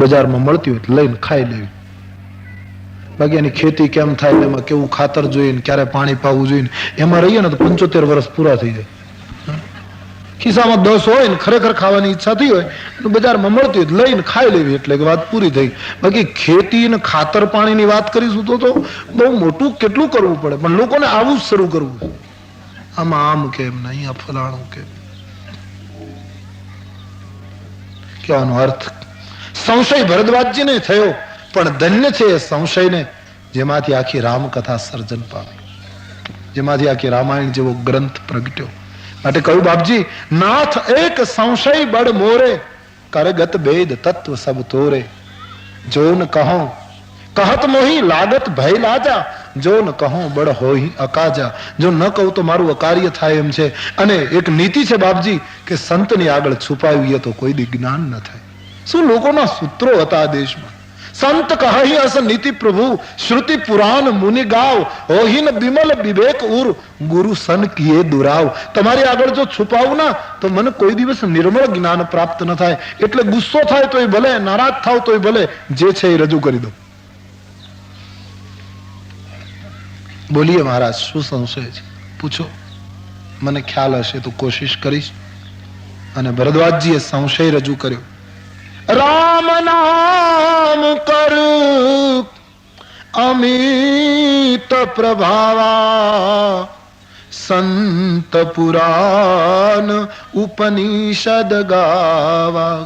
બજારમાં મળતી હોય લઈને ખાઈ લેવી. બાકી એની ખેતી કેમ થાય, એમાં કેવું ખાતર જોઈએ, ક્યારે પાણી પાવું જોઈએ, એમાં રહીએ ને તો 75 વર્ષ પૂરા થઈ જાય. ખિસ્સામાં 10 હોય ને ખરેખર ખાવાની ઈચ્છા થઈ હોય બજારમાં મળતી હોય લઈને ખાઈ લેવી એટલે કે વાત પૂરી થઈ. બાકી ખેતી ને ખાતર પાણીની વાત કરીશું તો બહુ મોટું કેટલું કરવું પડે, પણ લોકોને આવું જ શરૂ કરવું. આમાં આમ કેમ ને અહીંયા ફલાણું કેમ. કહેવાનો અર્થ સંશય ભરદ્વાજજીને થયો, પણ ધન્ય છે એ સંશયને જેમાંથી આખી રામકથા સર્જન પામી, જેમાંથી આખી રામાયણ જેવો ગ્રંથ પ્રગટ્યો. માટે કહ્યું બાપજી, નાથ એક સંશય બળ મોરે, કરગત ભેદ તત્વ સબ તોરે. જો ન કહો કહત મોહી લાગત ભય લાજા, જો ન કહો બળ હોઈ અકાજા. જો ન કહું તો મારું અકાર્ય થાય એમ છે. અને એક નીતિ છે બાપજી કે સંતની આગળ છુપાવીએ તો કોઈ દી જ્ઞાન ન થાય. શું લોકોના સૂત્રો હતા આ દેશમાં. સંત કહી અસ નીતિ પ્રભુ, શ્રુતિ પુરાણ મુનિ ગાવ, હોહીન બિમલ વિવેક ઉર, ગુરુ સન કિએ દુરાવ. તમારી આગળ જો છુપાવું ના તો મને કોઈ દિવસ નિર્મળ જ્ઞાન પ્રાપ્ત ન થાય. એટલે ગુસ્સો થાય તોય ભલે, નારાજ થાવ તોય ભલે, જે છે એ રજૂ કરી દો. બોલીએ મહારાજ, શું સંશય છે પૂછો, મને ખ્યાલ હશે તો કોશિશ કરીશ. અને ભરદ્વાજજીએ સંશય રજૂ કર્યો. રામ નામ કર અમિત પ્રભાવા, સંત પુરાણ ઉપનિષદ ગાવા.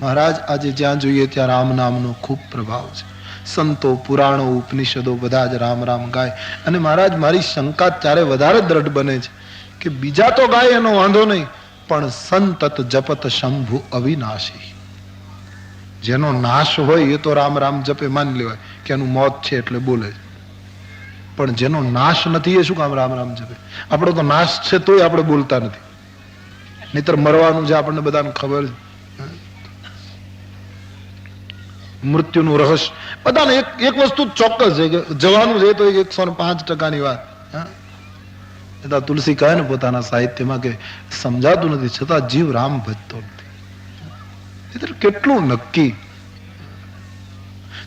મહારાજ આજે જ્યાં જોઈએ ત્યાં રામ નામનો ખૂબ પ્રભાવ છે. સંતો પુરાણો ઉપનિષદો બધા જ રામ રામ ગાય. અને મહારાજ મારી શંકા ત્યારે વધારે દ્રઢ બને છે કે બીજા તો ગાય એનો વાંધો નહીં, પણ સંતત જપત શંભુ અવિનાશી. જેનો નાશ હોય એ તો રામ રામ જપે, માની લેવાય કે એનું મોત છે એટલે બોલે. પણ જેનો નાશ નથી એ શું કામ રામ રામ જપે? આપણો તો નાશ છે તોય આપણે બોલતા નથી. નહીતર મરવાનું છે આપણને બધાને ખબર છે. મૃત્યુનું રહસ્ય બધાને એક વસ્તુ ચોક્કસ છે કે જવાનું છે તો 105% વાત. તુલસી કહે ને પોતાના સાહિત્યમાં કે સમજાતું નથી છતાં જીવ રામ ભજતો નથી. કેટલું નક્કી.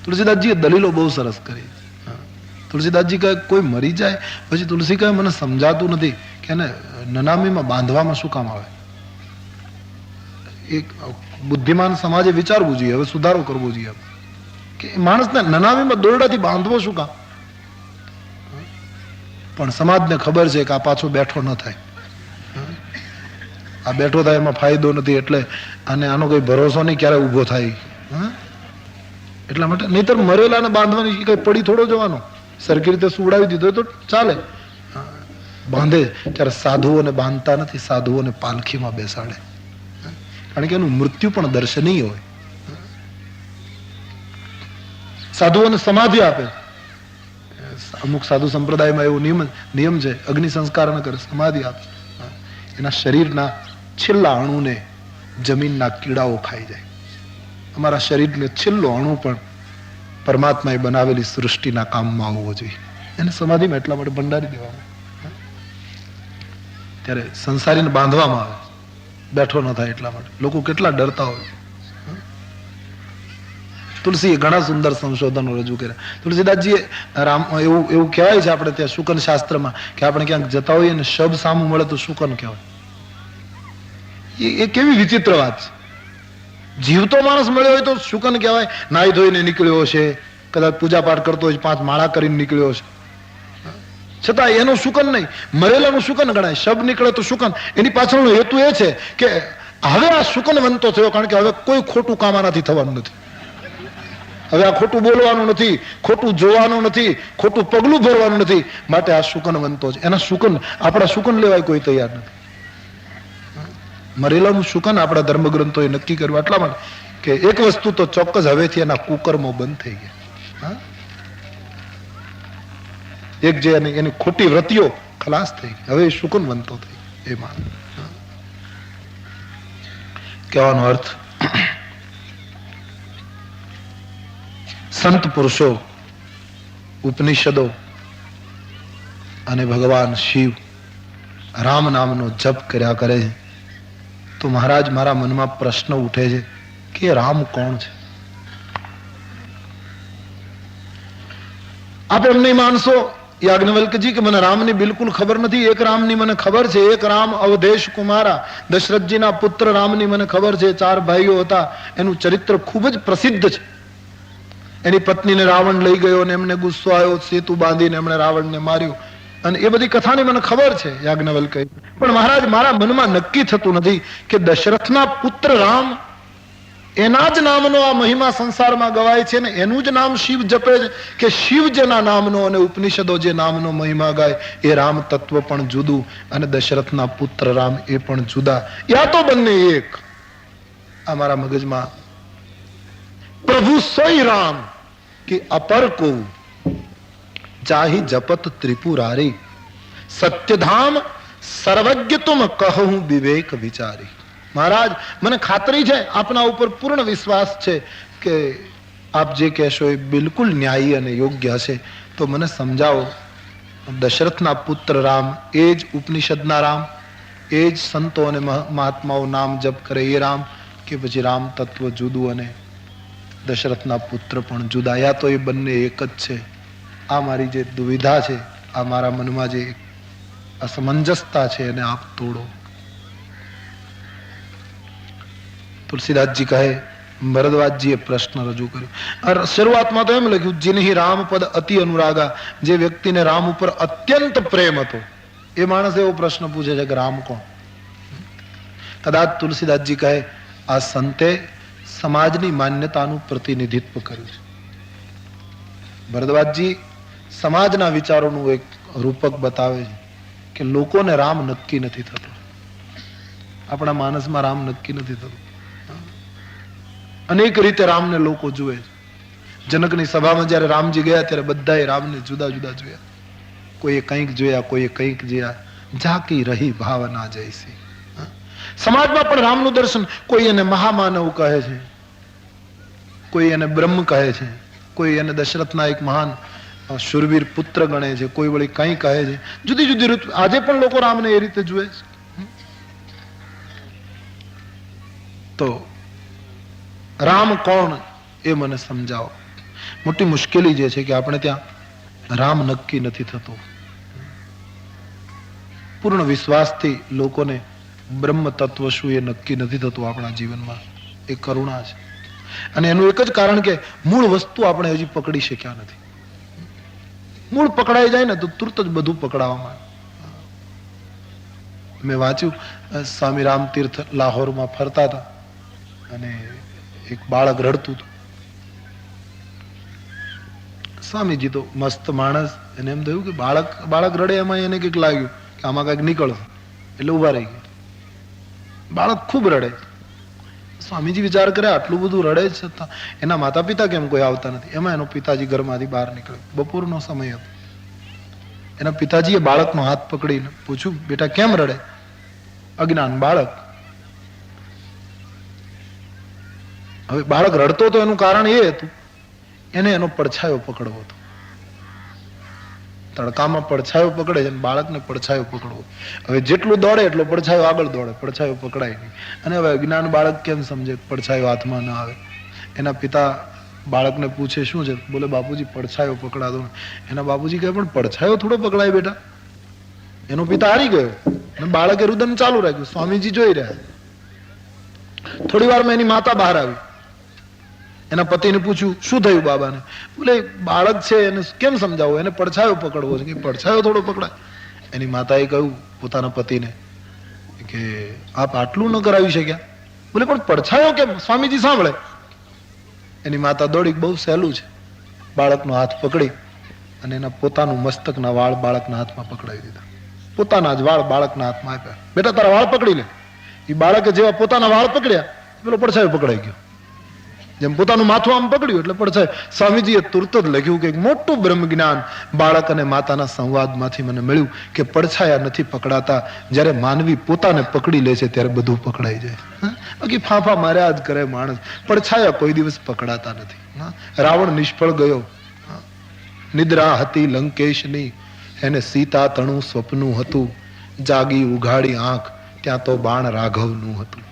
તુલસીદાસજીએ દલીલો બહુ સરસ કરી. તુલસીદાસજી કહે કોઈ મરી જાય પછી તુલસી કહે મને સમજાતું નથી કે એને નનામીમાં બાંધવામાં શું કામ આવે. એક બુદ્ધિમાન સમાજે વિચારવું જોઈએ, હવે સુધારો કરવો જોઈએ કે માણસને નનામીમાં દોરડાથી બાંધવો શું કામ. પણ સમાજને ખબર છે કે આ પાછો બેઠો ન થાય, આ બેઠો થાય એમાં ફાયદો નથી, એટલે અને આનો કોઈ ભરોસો નહીં ક્યારે ઉભો થાય. એટલા માટે નહીતર મરેલાને બાંધવાની કઈ પડી થોડો જવાનો. સરખી રીતે સુવડાવી દીધો તો ચાલે. બાંધે ત્યારે સાધુઓને બાંધતા નથી, સાધુઓને પાલખીમાં બેસાડે, કારણ કે એનું મૃત્યુ પણ દર્શનીય હોય. સાધુઓને સમાધિ આપે. અમુક સાધુ સંપ્રદાયમાં એવો નિયમ છે, અગ્નિ સંસ્કાર ન કરે, સમાધિ આપે. એના શરીરના છેલ્લા અણુને જમીનના કીડાઓ ખાઈ જાય. અમારા શરીરને છેલ્લો અણુ પણ પરમાત્માએ બનાવેલી સૃષ્ટિના કામમાં આવવો જોઈએ. એને સમાધિમાં એટલા માટે ભંડારી દેવામાં. ત્યારે સંસારીને બાંધવામાં આવે, બેઠો ન થાય એટલા માટે. લોકો કેટલા ડરતા હોય. તુલસીએ ઘણા સુંદર સંશોધનો રજૂ કર્યા. તુલસીદાસજીએ એવું કહેવાય છે આપણે ત્યાં શુકન શાસ્ત્રમાં કે આપણે ક્યાંક જતા હોઈએ ને શબ સામું મળે તો શુકન કહેવાય. એ કેવી વિચિત્ર વાત છે. જીવતો માણસ મળ્યો હોય તો શુકન કહેવાય. નાહી ધોઈને નીકળ્યો છે, કદાચ પૂજા પાઠ કરતો હોય, 5 માળા કરીને નીકળ્યો છે, છતાં એનો શુકન નહીં, મરેલાનું શુકન ગણાય. શબ નીકળે તો શુકન. એની પાછળનો હેતુ એ છે કે હવે આ શુકનવંતો થયો, કારણ કે હવે કોઈ ખોટું કામ આનાથી થવાનું નથી. હવે આ ખોટું બોલવાનું નથી, ખોટું જોવાનું નથી, ખોટું પગલું ભરવાનું નથી, માટે આ શુકનવંતો છે. એના શુકન, આપણા શુકન લેવાય કોઈ તૈયાર નથી. મરેલાનું શુકન આપણા ધર્મગ્રંથોએ નક્કી કર્યું એટલા માટે કે એક વસ્તુ તો ચોક્કસ, હવેથી એના કુકર્મો બંધ થઈ ગયા. એક જે એની ખોટી વૃત્તિઓ ખલાસ થઈ ગઈ, હવે શુકનવંતો થઈ એમાં. કહેવાનો અર્થ સંત પુરુષો, ઉપનિષદો અને ભગવાન શિવ રામ નામનો જપ કર્યા કરે છે. તો મહારાજ મારા મનમાં પ્રશ્ન ઉઠે છે કે રામ કોણ છે? આપ એમ નહીં માનશો યાજ્ઞવલ્કજી કે મને રામની બિલકુલ ખબર નથી. એક રામની મને ખબર છે. એક રામ અવધેશ કુમારા, દશરથજીના પુત્ર રામની મને ખબર છે. 4 ભાઈઓ હતા. એનું ચરિત્ર ખૂબ જ પ્રસિદ્ધ છે. એની પત્નીને રાવણ લઈ ગયો અને એમને ગુસ્સો આવ્યો, સેતુ બાંધીને એમણે રાવણને માર્યો, અને એ બધી કથાની મને ખબર છે યાજ્ઞવલ્ક. પણ મહારાજ મારા મનમાં નક્કી થતું નથી કે દશરથના પુત્ર રામ, એના જ નામનો આ મહિમા સંસારમાં ગવાય છે ને એનું જ નામ શિવ જપે છે, કે શિવ જેના નામનો અને ઉપનિષદો જે નામનો મહિમા ગાય એ રામ તત્વ પણ જુદું અને દશરથના પુત્ર રામ એ પણ જુદા, યા તો બંને એક. આ મારા મગજમાં પ્રભુ સોઈ રામ કે અપર કો જાહી જપત ત્રિપુરારી, સત્યધામ સર્વજ્ઞ તુમ કહું વિવેક વિચારી. મહારાજ મને ખાતરી છે, આપના ઉપર પૂર્ણ વિશ્વાસ છે કે આપ જે કહેશો એ બિલકુલ ન્યાયી અને યોગ્ય હશે. તો મને સમજાવો, દશરથના પુત્ર રામ એ જ ઉપનિષદના રામ, એ જ સંતો અને મહાત્માઓ નામ જપ કરે એ રામ, કે પછી રામ તત્વ જુદું અને દશરથના પુત્ર પણ જુદા, યા તો એ બંને એક જ છે? આ મારી જે દુવિધા છે, આ મારા મનમાં જે અસમંજસતા છે એને આપ તોડો. તુલસીદાસજી કહે, ભરદ્વાજજીએ પ્રશ્ન રજૂ કર્યો. શરૂઆતમાં તો એમ લખ્યું, જીનહી રામ પદ અતિ અનુરાગા, જે વ્યક્તિને રામ ઉપર અત્યંત પ્રેમ હતો એ માણસ એવો પ્રશ્ન પૂછે છે કે રામ કોણ? કદાચ તુલસીદાસજી કહે, આ સંતે સમાજની માન્યતાનું પ્રતિનિધિત્વ કર્યું છે. ભરદ્વાજજી સમાજના વિચારોનું એક રૂપક બતાવે છે કે લોકોને રામ નક્કી નથી થતો. આપણા માનસમાં રામ નક્કી નથી થતું. અનેક રીતે રામને લોકો જુએ છે. જનકની સભામાં જયારે રામજી ગયા ત્યારે બધાએ રામને જુદા જુદા જોયા. કોઈએ કંઈક જોયા, કોઈએ કંઈક જોયા. ઝાંકી રહી ભાવના જૈસી. સમાજમાં પણ રામનું દર્શન, કોઈ એને મહામાનવ કહે છે, કોઈ એને બ્રહ્મ કહે છે, કોઈ એને દશરથના એક મહાન શુરવીર પુત્ર ગણે છે, કોઈ વળી કંઈ કહે છે. જુદી જુદી રીત આજે પણ લોકો રામને એ રીતે જુએ છે. તો રામ કોણ એ મને સમજાવો. મોટી મુશ્કેલી જે છે કે આપણે ત્યાં રામ નક્કી નથી થતો. પૂર્ણ વિશ્વાસથી લોકોને બ્રહ્મ તત્વ શું એ નક્કી નથી થતું આપણા જીવનમાં. એ કરુણા છે. અને એનું એક જ કારણ કે મૂળ વસ્તુ આપણે હજી પકડી શક્યા નથી. મૂળ પકડાઈ જાય ને તો તુરત જ બધું પકડાવવામાં. મેં વાંચ્યું, સ્વામી રામતીર્થ લાહોરમાં ફરતા હતા અને એક બાળક રડતું હતું. સ્વામીજી તો મસ્ત માણસ, એને એમ થયું કે બાળક રડે એમાં એને કંઈક લાગ્યું કે આમાં કંઈક નીકળશે, એટલે ઉભા રહી ગયા. બાળક ખૂબ રડે. સ્વામીજી વિચાર કરે આટલું બધું રડે જ છતાં એના માતા પિતા કેમ કોઈ આવતા નથી. એમાં એનો પિતાજી ઘરમાંથી બહાર નીકળ્યો. બપોરનો સમય હતો. એના પિતાજીએ બાળકનો હાથ પકડીને પૂછ્યું, બેટા કેમ રડે? અજ્ઞાન બાળક. હવે બાળક રડતો તો એનું કારણ એ હતું, એને એનો પડછાયો પકડવો હતો. તડકામાં પડછાયો પકડે છે, બાળકને પડછાયો પકડવો. હવે જેટલું દોડે એટલો પડછાયો આગળ દોડે, પડછાયો પકડાય નહીં. અને હવે અજ્ઞાન બાળક કેમ સમજે પડછાયો હાથમાં ન આવે? એના પિતા બાળકને પૂછે, શું છે? બોલે, બાપુજી પડછાયો પકડાતો. એના બાપુજી કહે, પણ પડછાયો થોડો પકડાય બેટા. એનો પિતા હારી ગયો અને બાળકે રુદન ચાલુ રાખ્યું. સ્વામીજી જોઈ રહ્યા. થોડી વારમાં એની માતા બહાર આવી. એના પતિને પૂછ્યું, શું થયું બાબાને? બોલે, બાળક છે એને કેમ સમજાવો, એને પડછાયો પકડવો છે. કે પડછાયો થોડો પકડાય? એની માતાએ કહ્યું પોતાના પતિને કે આપ આટલું ન કરાવી શક્યા? બોલે, પણ પડછાયો કેમ? સ્વામીજી સાંભળે. એની માતા દોડી, બહુ સહેલું છે. બાળકનો હાથ પકડી અને એના પોતાનું મસ્તકના વાળ બાળકના હાથમાં પકડાવી દીધા. પોતાના જ વાળ બાળકના હાથમાં આપ્યા. બેટા તારા વાળ પકડી લે. એ બાળકે જેવા પોતાના વાળ પકડ્યા, પેલો પડછાયો પકડાઈ ગયો. જેમ પોતાનું માથું આમ પકડ્યું એટલે પડછાયો. સ્વામીજીએ તુરત જ લખ્યું કે એક મોટું બ્રહ્મ જ્ઞાન બાળક અને માતાના સંવાદમાંથી મને મળ્યું કે પડછાયા નથી પકડાતા. જ્યારે માનવી પોતાને પકડી લે છે ત્યારે બધું પકડાઈ જાય. બાકી ફાંફા માર્યા જ કરે માણસ. પડછાયા કોઈ દિવસ પકડાતા નથી. રાવણ નિષ્ફળ ગયો. નિદ્રા હતી લંકેશની, એને સીતા તણું સ્વપ્નું હતું. જાગી ઉઘાડી આંખ, ત્યાં તો બાણ રાઘવનું હતું.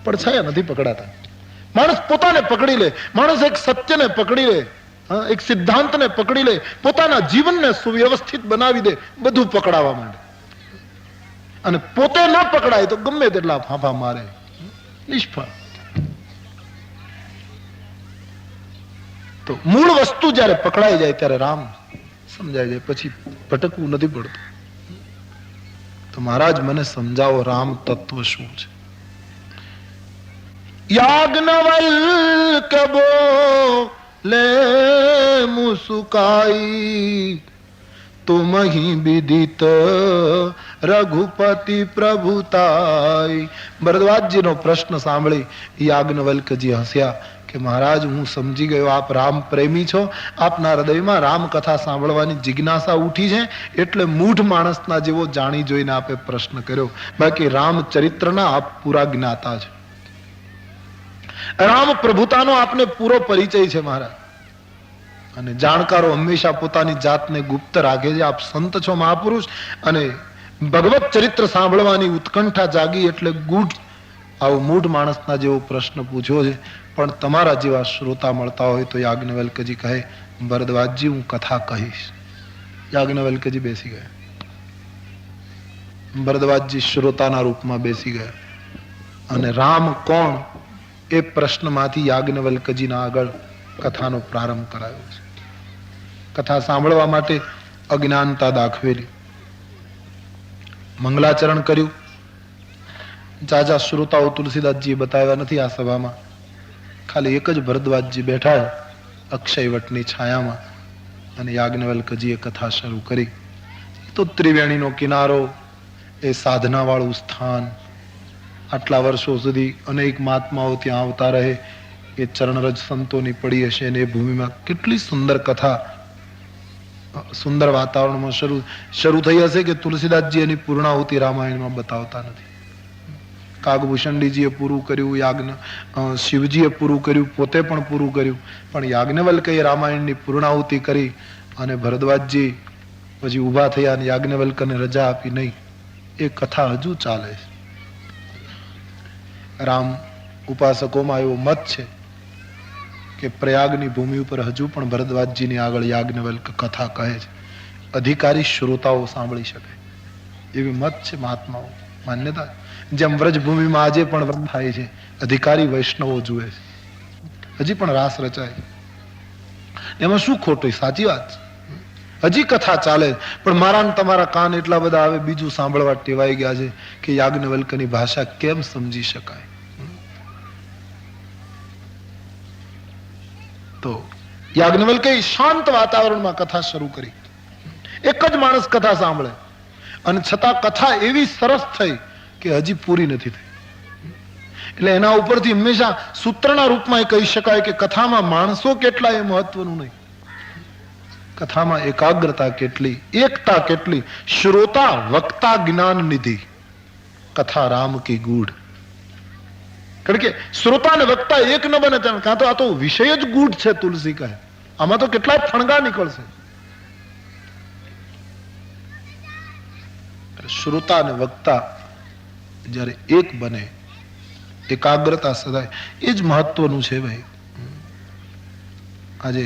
પડછાયા નથી પકડાતા. માણસ પોતાને પકડી લે, માણસ એક સત્યને પકડી લે એક સિદ્ધાંતને પકડી લે, પોતાના જીવનને સુવ્યવસ્થિત બનાવી દે, બધું પકડાવા માંડે. અને પોતે ન પકડાય તો ગમે તેટલા ફાંફા મારે, નિષ્ફળ. તો મૂળ વસ્તુ જયારે પકડાઈ જાય ત્યારે રામ સમજાય જાય, પછી ભટકવું નથી પડતું. તો મહારાજ મને સમજાવો રામ તત્વ શું છે? યાજ્ઞવલ્ક બોલે મુસુકાઈ, તુમહી વિદિત રઘુપતિ પ્રભુતાઈ. ભરદ્વાજજીનો પ્રશ્ન સાંભળી યાજ્ઞવલ્કજી હસ્યા કે મહારાજ, હું સમજી ગયો, આપ રામ પ્રેમી છો, આપના હૃદયમાં રામ કથા સાંભળવાની જિજ્ઞાસા ઉઠી છે, એટલે મૂઢ માણસના જેવો જાણી જોઈને આપે પ્રશ્ન કર્યો. બાકી રામચરિત્રના આપ પૂરા જ્ઞાતા છે. રામ પ્રભુતાનો આપને પૂરો પરિચય છે મહારાજ. અને જાણકારો હંમેશા પોતાની જાતને ગુપ્ત રાખે છે. આપ સંત છો, મહાપુરુષ, અને ભગવત ચરિત્ર સાંભળવાની ઉત્કંઠા જાગી એટલે ગૂઢ આવો મૂઢ માણસના જેવો પ્રશ્ન પૂછ્યો છે. પણ તમારા જેવા શ્રોતા મળતા હોય તો યાજ્ઞવલ્કજી કહે, ભરદ્વાજજી હું કથા કહીશ. યાજ્ઞવલ્કજી બેસી ગયા. ભરદ્વાજજી શ્રોતાના રૂપમાં બેસી ગયા અને રામ કોણ એ પ્રશ્નમાંથી યાજ્ઞવલ્કજીના આગળ કથાનો પ્રારંભ કરાયો છે. કથા સાંભળવા માટે અજ્ઞાનતા દાખવેલી, મંગલાચરણ કર્યું. જાજા શ્રોતાઓ તુલસીદાસજીએ બતાવ્યા નથી આ સભામાં. ખાલી એક જ ભરદ્વાજજી બેઠા અક્ષયવટની છાયામાં, અને યાજ્ઞવલ્કજીએ કથા શરૂ કરી. તો ત્રિવેણીનો કિનારો, એ સાધના વાળું સ્થાન, આટલા વર્ષો સુધી અનેક મહાત્માઓ ત્યાં આવતા રહે, એ ચરણરજ સંતોની પડી હશે, અને એ ભૂમિમાં કેટલી સુંદર કથા સુંદર વાતાવરણમાં શરૂ થઈ હશે કે તુલસીદાસજી એની પૂર્ણાહુતિ રામાયણમાં બતાવતા નથી. કાગભૂષણજીએ પૂરું કર્યું, શિવજીએ પૂરું કર્યું, પોતે પણ પૂરું કર્યું, પણ યાજ્ઞવલ્કે રામાયણની પૂર્ણાહુતિ કરી અને ભરદ્વાજજી પછી ઊભા થયા અને યાજ્ઞવલ્કને રજા આપી નહીં. એ કથા હજુ ચાલે છે. રામ ઉપાસકોમાં એવો મત છે કે પ્રયાગની ભૂમિ ઉપર હજુ પણ ભરદ્વાજજીની આગળ યાજ્ઞવલ્ક કથા કહે છે. અધિકારી શ્રોતાઓ સાંભળી શકે એવી મત છે મહાત્માઓ, માન્યતા. જેમ વ્રજભૂમિમાં આજે પણ વ્રત થાય છે, અધિકારી વૈષ્ણવો જુએ છે, હજી પણ રાસ રચાય. એમાં શું ખોટું? સાચી વાત, હજી કથા ચાલે. પણ મારા ને તમારા કાન એટલા બધા આવે, બીજું સાંભળવા ટેવાઈ ગયા છે કે યાજ્ઞવલ્કની ભાષા કેમ સમજી શકાય. તો યાજ્ઞવલ્કે શાંત વાતાવરણમાં કથા શરૂ કરી. એક જ માણસ કથા સાંભળે, અને છતાં કથા એવી સરસ થઈ કે હજી પૂરી નથી થઈ. એટલે એના ઉપરથી હંમેશા સૂત્રના રૂપમાં કહી શકાય કે કથામાં માણસો કેટલા એ મહત્વનું નહીં, કથામાં એકાગ્રતા કેટલી, એકતા કેટલી. શ્રોતા વક્તા જ્ઞાન નિધિ, કથા રામ કી ગૂઢ. કારણ કે શ્રોતા ને વક્તા એક ન બને, કાં તો આ તો વિષય જ ગૂઢ છે. તુલસી કહે આમાં તો કેટલા ફણગા નીકળશે. શ્રોતા અને વક્તા જયારે એક બને, એકાગ્રતા સદાય, એ જ મહત્વનું છે ભાઈ. આજે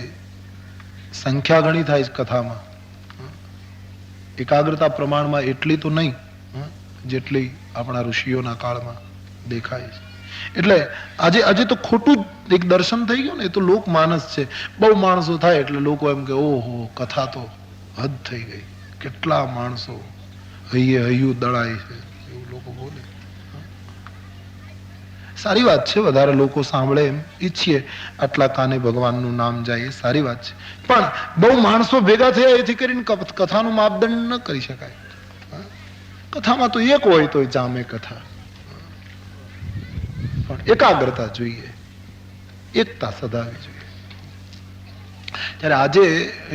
સંખ્યા ઘણી થાય છે કથામાં, એકાગ્રતા પ્રમાણમાં એટલી તો નહીં જેટલી આપણા ઋષિઓના કાળમાં દેખાય છે. એટલે આજે તો ખોટું એક દર્શન થઈ ગયું ને, એ તો લોક માનસ છે. બહુ માણસો થાય એટલે લોકો એમ કે ઓહો કથા તો હદ થઈ ગઈ, કેટલા માણસો, હૈયે હૈયું દળાય છે, એવું લોકો બોલે. સારી વાત છે, વધારે લોકો સાંભળે એમ ઈચ્છીએ, આટલા કાને ભગવાનનું નામ જાય, એ સારી વાત છે. પણ બહુ માણસો ભેગા થયા એથી કરીને કથાનું માપદંડ ન કરી શકાય. કથામાં તો એક હોય તો જામે કથા, પણ એકાગ્રતા જોઈએ, એકતા સદાવી જોઈએ. ત્યારે આજે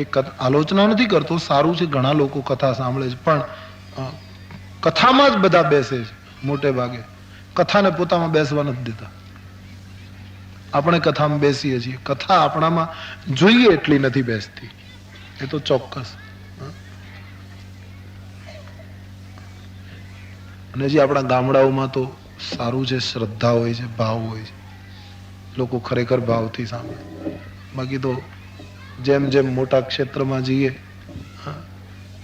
એક આલોચના નથી કરતો, સારું છે, ઘણા લોકો કથા સાંભળે છે, પણ કથામાં જ બધા બેસે છે મોટે ભાગે. કથાને પોતામાં બેસવા નથી દેતા. આપણે કથામાં બેસીએ છીએ, કથા આપણામાં જોઈએ એટલી નથી બેસતી, એ તો ચોક્કસ. અને જે આપણા ગામડાઓમાં તો સારું છે, શ્રદ્ધા હોય છે, ભાવ હોય છે, લોકો ખરેખર ભાવથી સાંભળે. બાકી તો જેમ જેમ મોટા ક્ષેત્રમાં જઈએ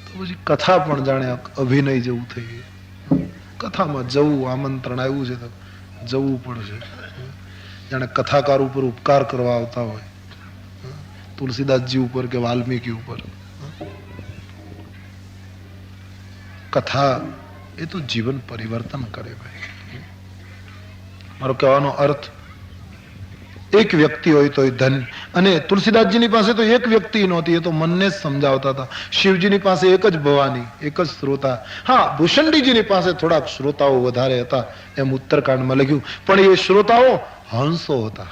તો પછી કથા પણ જાણે અભિનય જેવું થઈ ગયું. કથામાં જવું, આમંત્રણ આવ્યું છે તો જવું પડશે. જાણે કથાકાર ઉપર ઉપકાર કરવા આવતા હોય, તુલસીદાસજી ઉપર કે વાલ્મીકી ઉપર. કથા એ તો જીવન પરિવર્તન કરે ભાઈ. મારો કહેવાનો અર્થ, એક વ્યક્તિ હોય તો ધન. અને તુલસીદાસજીની પાસે તો એક વ્યક્તિ નહોતી, એ તો મનને જ સમજાવતા હતા. શિવજીની પાસે એક જ ભવાની, એક જ શ્રોતા. હા, ભૂષંડીજીની પાસે થોડાક શ્રોતાઓ વધારે હતા, એમ ઉત્તરકાંડમાં લખ્યું. પણ એ શ્રોતાઓ હંસો હતા,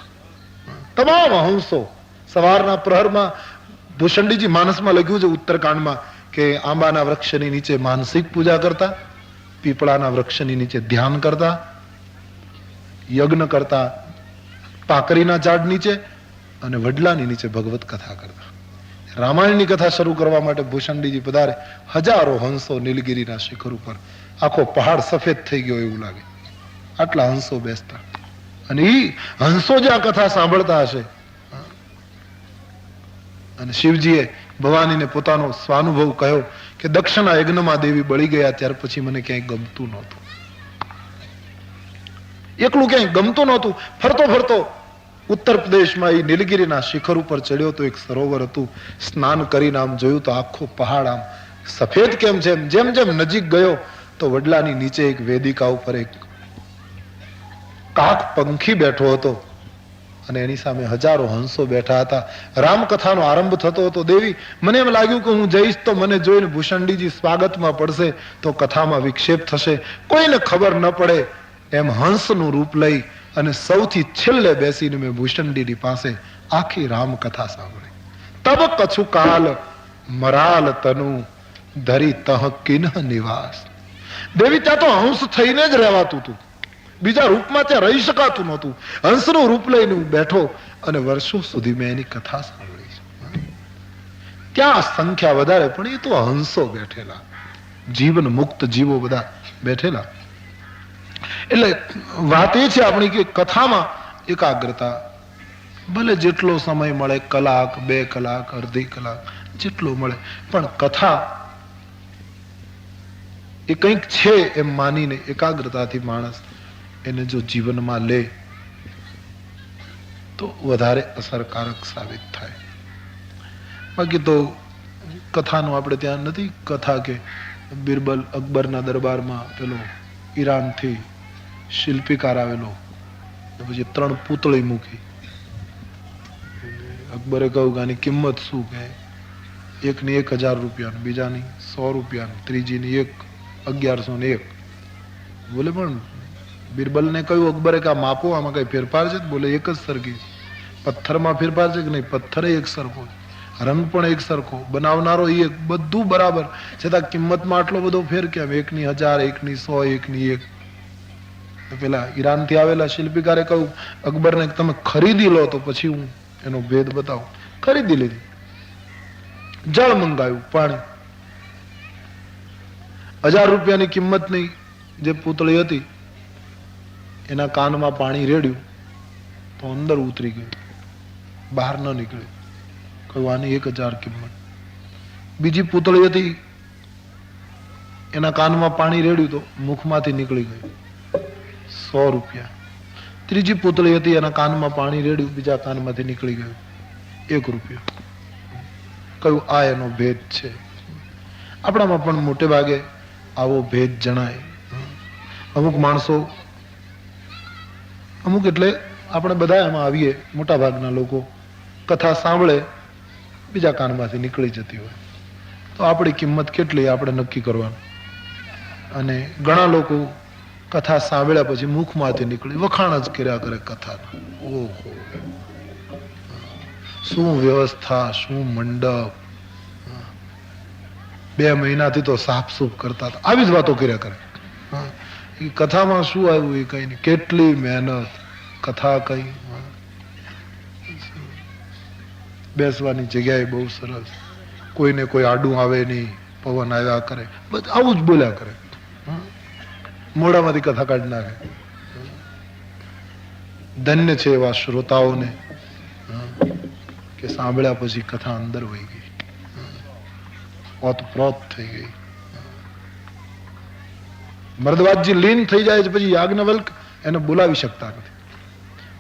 તમામ હંસો. સવારના પ્રહરમાં ભૂષંડીજી માનસમાં લખ્યું છે ઉત્તરકાંડમાં કે આંબાના વૃક્ષની નીચે માનસિક પૂજા કરતા, પીપળાના વૃક્ષની નીચે ધ્યાન કરતા, યજ્ઞ કરતા પાકરીના ઝાડ નીચે, અને વડલાની નીચે ભગવત કથા કરતા. રામાયણની કથા શરૂ કરવા માટે ભૂષંડીજી પધારે. હજારો હંસો નીલગિરીના શિખર ઉપર, આખો પહાડ સફેદ થઈ ગયો એવું લાગે, આટલા હંસો બેસતા. અને એ હંસો જે આ કથા સાંભળતા હશે. અને શિવજીએ ભવાનીને પોતાનો સ્વાનુભવ કહ્યો કે દક્ષના યજ્ઞમાં દેવી બળી ગયા ત્યાર પછી મને ક્યાંય ગમતું નહોતું, એકલું ક્યાંય ગમતું નહોતું. ફરતો ફરતો ઉત્તર પ્રદેશમાં એ નીલગિરીના શિખર ઉપર ચડ્યો તો એક સરોવર હતું. સ્નાન કરીને આમ જોયું તો આખો પહાડ આમ સફેદ કેમ છે. જેમ જેમ નજીક ગયો તો વડલાની નીચે એક વેદિકા ઉપર એક કાક પંખી બેઠો હતો, અને એની સામે હજારો હંસો બેઠા હતા. રામકથાનો આરંભ થતો હતો. દેવી, મને એમ લાગ્યું કે હું જઈશ તો મને જોઈને ભૂષંડીજી સ્વાગતમાં પડશે તો કથામાં વિક્ષેપ થશે, કોઈને ખબર ન પડે એમ હંસનું રૂપ લઈ અને સૌથી છેલ્લે બેસીને મેં ભૂષંડીની પાસે આખી રામકથા સાંભળી. તબ કછુ કાલ મરાલ તનુ ધરી તહ કિન્હ નિવાસ. દેવી, ત્યાં તો હંસ થઈને જ રહેવાતું હતું, બીજા રૂપમાં ત્યાં રહી શકાતું નહોતું. હંસનું રૂપ લઈને હું બેઠો અને વર્ષો સુધી મેં એની કથા સાંભળી છે. ત્યાં સંખ્યા વધારે, પણ એ તો હંસો બેઠેલા, જીવન મુક્ત જીવો બધા બેઠેલા. એટલે વાત એ છે આપણી કે કથામાં એકાગ્રતા, ભલે જેટલો સમય મળે, કલાક, 2 કલાક, અડધી કલાક, જેટલો મળે, પણ કથા એ કંઈક છે એમ માનીને એકાગ્રતાથી માણસ એને જો જીવનમાં લે તો વધારે અસરકારક સાબિત થાય. બાકી તો કથાનું આપણે ત્યાં નથી કથા કે બિરબલ અકબરના દરબારમાં પેલો ઈરાનથી શિલ્પીકાર આવેલો, પછી 3 પૂતળી મૂકી. અકબરે કહ્યું કે આની કિંમત શું? કે એકની 1000 રૂપિયા, બીજાની 100 રૂપિયા, ત્રીજીની 1101. બોલે પણ બિરબલને કહ્યું અકબરે કે આ માપો, આમાં કઈ ફેરફાર છે? બોલે એક જ સરખી. પથ્થરમાં ફેરફાર છે કે નહીં? પથ્થરે એક સરખો, રંગ પણ એક સરખો, બનાવનારો એક, બધું બરાબર, છતાં કિંમતમાં આટલો બધો ફેર કેમ? એકની 1000, એકની 100, એકની 1. પેલા ઈરાનથી આવેલા શિલ્પીકારે કહ્યું અકબરને, તમે ખરીદી લો તો પછી હું એનો ભેદ બતાવું. ખરીદી લીધી. જળ મંગાવ્યું, પાણી. 1000 રૂપિયાની કિંમતની જે પૂતળી હતી એના કાનમાં પાણી રેડ્યું તો અંદર ઉતરી ગયું, બહાર ન નીકળ્યું. કહ્યું આની 1000 કિંમત. બીજી પૂતળી હતી, એના કાનમાં પાણી રેડ્યું તો મુખમાંથી નીકળી ગયું, 100 રૂપિયા. ત્રીજી પૂતળી હતી, એના કાનમાં પાણી રેડ્યું, બીજા કાનમાંથી નીકળી ગયું, 1 રૂપિયો. કહ્યું આ એનો ભેદ છે. આપણામાં પણ મોટે ભાગે આવો ભેદ જણાય. અમુક માણસો, અમુક એટલે આપણે બધા એમાં આવીએ, મોટા ભાગના લોકો કથા સાંભળે, બીજા કાનમાંથી નીકળી જતી હોય તો આપણી કિંમત કેટલી આપણે નક્કી કરવાનું. અને ઘણા લોકો કથા સાંભળ્યા પછી મુખમાંથી નીકળી વખાણ જ કર્યા કરે કથાના. ઓહો, શું વ્યવસ્થા, શું મંડપ, 2 મહિનાથી તો સાફસૂફ કરતા હતા, આવી જ વાતો કર્યા કરે. કથામાં શું આવ્યું એ કઈ નહીં, કેટલી મહેનત, કથા કઈ, બેસવાની જગ્યાએ બહુ સરસ, કોઈને કોઈ આડું આવે નહીં, પવન આવ્યા કરે, બધું આવું જ બોલ્યા કરે, મોઢામાંથી કથા કાઢી નાખે. ધન્ય છે એવા શ્રોતાઓને કે સાંભળ્યા પછી કથા અંદર વહી ગઈ, ઓતપ્રોત થઈ ગઈ. ભરદ્વાજજી લીન થઈ જાય છે પછી યાજ્ઞવલ્ક એને બોલાવી શકતા નથી.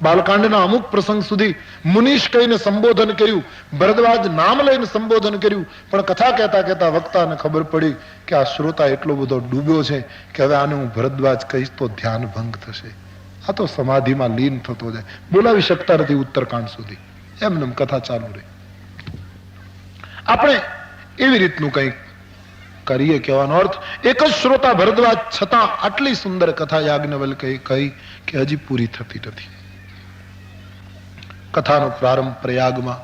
બાલકાંડના અમુક પ્રસંગ સુધી મુનીશ કહીને સંબોધન કર્યું, ભરદ્વાજ નામ લઈને સંબોધન કર્યું, પણ કથા કહેતા કહેતા વક્તાને ખબર પડી કે આ શ્રોતા એટલો બધો ડૂબ્યો છે કે હવે આને હું ભરદ્વાજ કહીશ તો ધ્યાન ભંગ થશે, આ તો સમાધિમાં લીન થતો જાય, બોલાવી શકતા નથી ઉત્તરકાંડ સુધી. એમને કથા ચાલુ રહી. આપણે એવી રીતનું કંઈક કરીએ, કહેવાનો અર્થ એક જ શ્રોતા ભરદ્વાજ છતાં આટલી સુંદર કથા યાજ્ઞવલ્કે કહી કે હજી પૂરી થતી નથી. કથાનો પ્રારંભ પ્રયાગમાં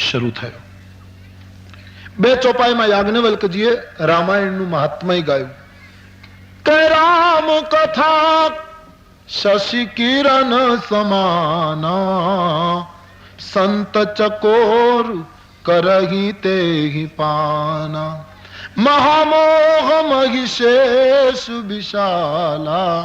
શરૂ થયો. 2 ચોપાઈમાં યાજ્ઞવલ્કજીએ રામાયણનું મહાત્મય ગાયું કે રામ કથા શશિ કિરણ સમાના સંત ચકોર કરહી તેહી પાના મહામોહ મહિષેશ વિશાલા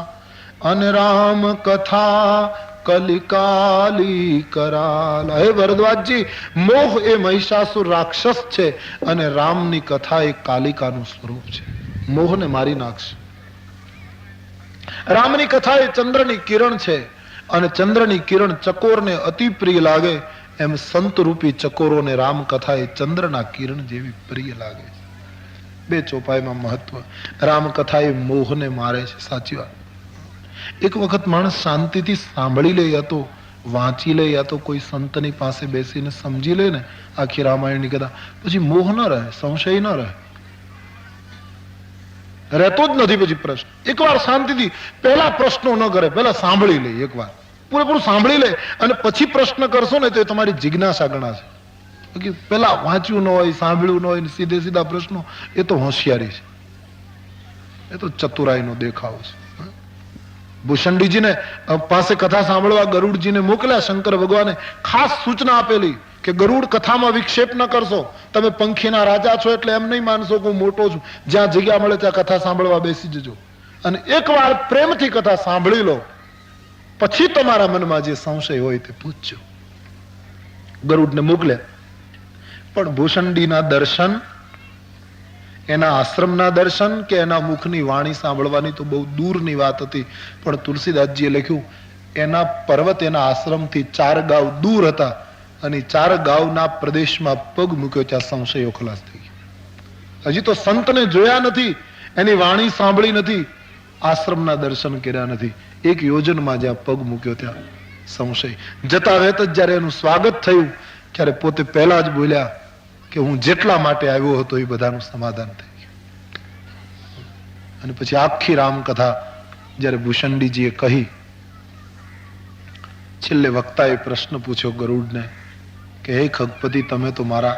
અને રામ કથા કલિકાલી કરાલા. હે ભરદ્વાજજી, મોહ એ મહિષાસુર રાક્ષસ છે અને રામની કથા એ કાલિકાનું સ્વરૂપ છે, મોહને મારી નાખશે. રામની કથા એ ચંદ્રની કિરણ છે અને ચંદ્રની કિરણ ચકોરને અતિ પ્રિય લાગે એમ સંત રૂપી ચકોરોને રામ કથા એ ચંદ્રના કિરણ જેવી પ્રિય લાગે. 2 ચોપાઈમાં મહત્વ. રામ કથા એ મોહને મારે છે. સાચી વાત. એક વખત માણસ શાંતિથી સાંભળી લે, યા તો વાંચી લે, યા તો કોઈ સંતની પાસે બેસીને સમજી લે ને આખી રામાયણની કથા, પછી મોહ ન રહે, સંશય ન રહે, રહેતો જ નથી. પછી પ્રશ્ન એકવાર શાંતિથી પહેલા પ્રશ્નો ન કરે, પહેલા સાંભળી લે, એકવાર પૂરેપૂરું સાંભળી લે અને પછી પ્રશ્ન કરશો ને તો એ તમારી જિજ્ઞાસા ગણાશે. પેલા વાંચ્યું ન હોય, સાંભળ્યું ન હોય, સીધે સીધા પ્રશ્નો, એ તો હોશિયારી છે, એ તો ચતુરાઈનો દેખાવ છે. ભૂષણજીને પાસે કથા સાંભળવા ગરુડજીને મોકલ્યા. શંકર ભગવાને ખાસ સૂચના આપેલી કે ગરુડ કથામાં વિક્ષેપ ન કરશો, તમે પંખીના રાજા છો એટલે એમ નહીં માનશો કે હું મોટો છું, જ્યાં જગ્યા મળે ત્યાં કથા સાંભળવા બેસી જજો અને એકવાર પ્રેમથી કથા સાંભળી લો, પછી તમારા મનમાં જે સંશય હોય તે પૂછજો. ગરુડને મોકલ્યા. પણ ભૂષણજીના દર્શન, એના આશ્રમના દર્શન કે એના મુખની વાણી સાંભળવાની તો બહુ દૂરની વાત હતી. પણ તુલસીદાસજીએ લખ્યું એના પર્વત એના આશ્રમથી 4 ગાવ દૂર હતા અને 4 ગાવના પ્રદેશમાં પગ મૂક્યો ત્યાં સંશયો ખલાસ થઈ ગયા. હજી તો સંતને જોયા નથી, એની વાણી સાંભળી નથી, આશ્રમના દર્શન કર્યા નથી, 1 યોજનમાં જ્યાં પગ મૂક્યો ત્યાં સંશય. જતા રહેત જ જયારે એનું સ્વાગત થયું ત્યારે પોતે પહેલા જ બોલ્યા કે હું જેટલા માટે આવ્યો હતો એ બધાનું સમાધાન થઈ ગયું. અને પછી આખી રામકથા જયારે ભૂષણજીએ કહી, છેલ્લે વક્તાએ પ્રશ્ન પૂછ્યો ગરુડને કે હે ખગપતિ, તમે તો મારા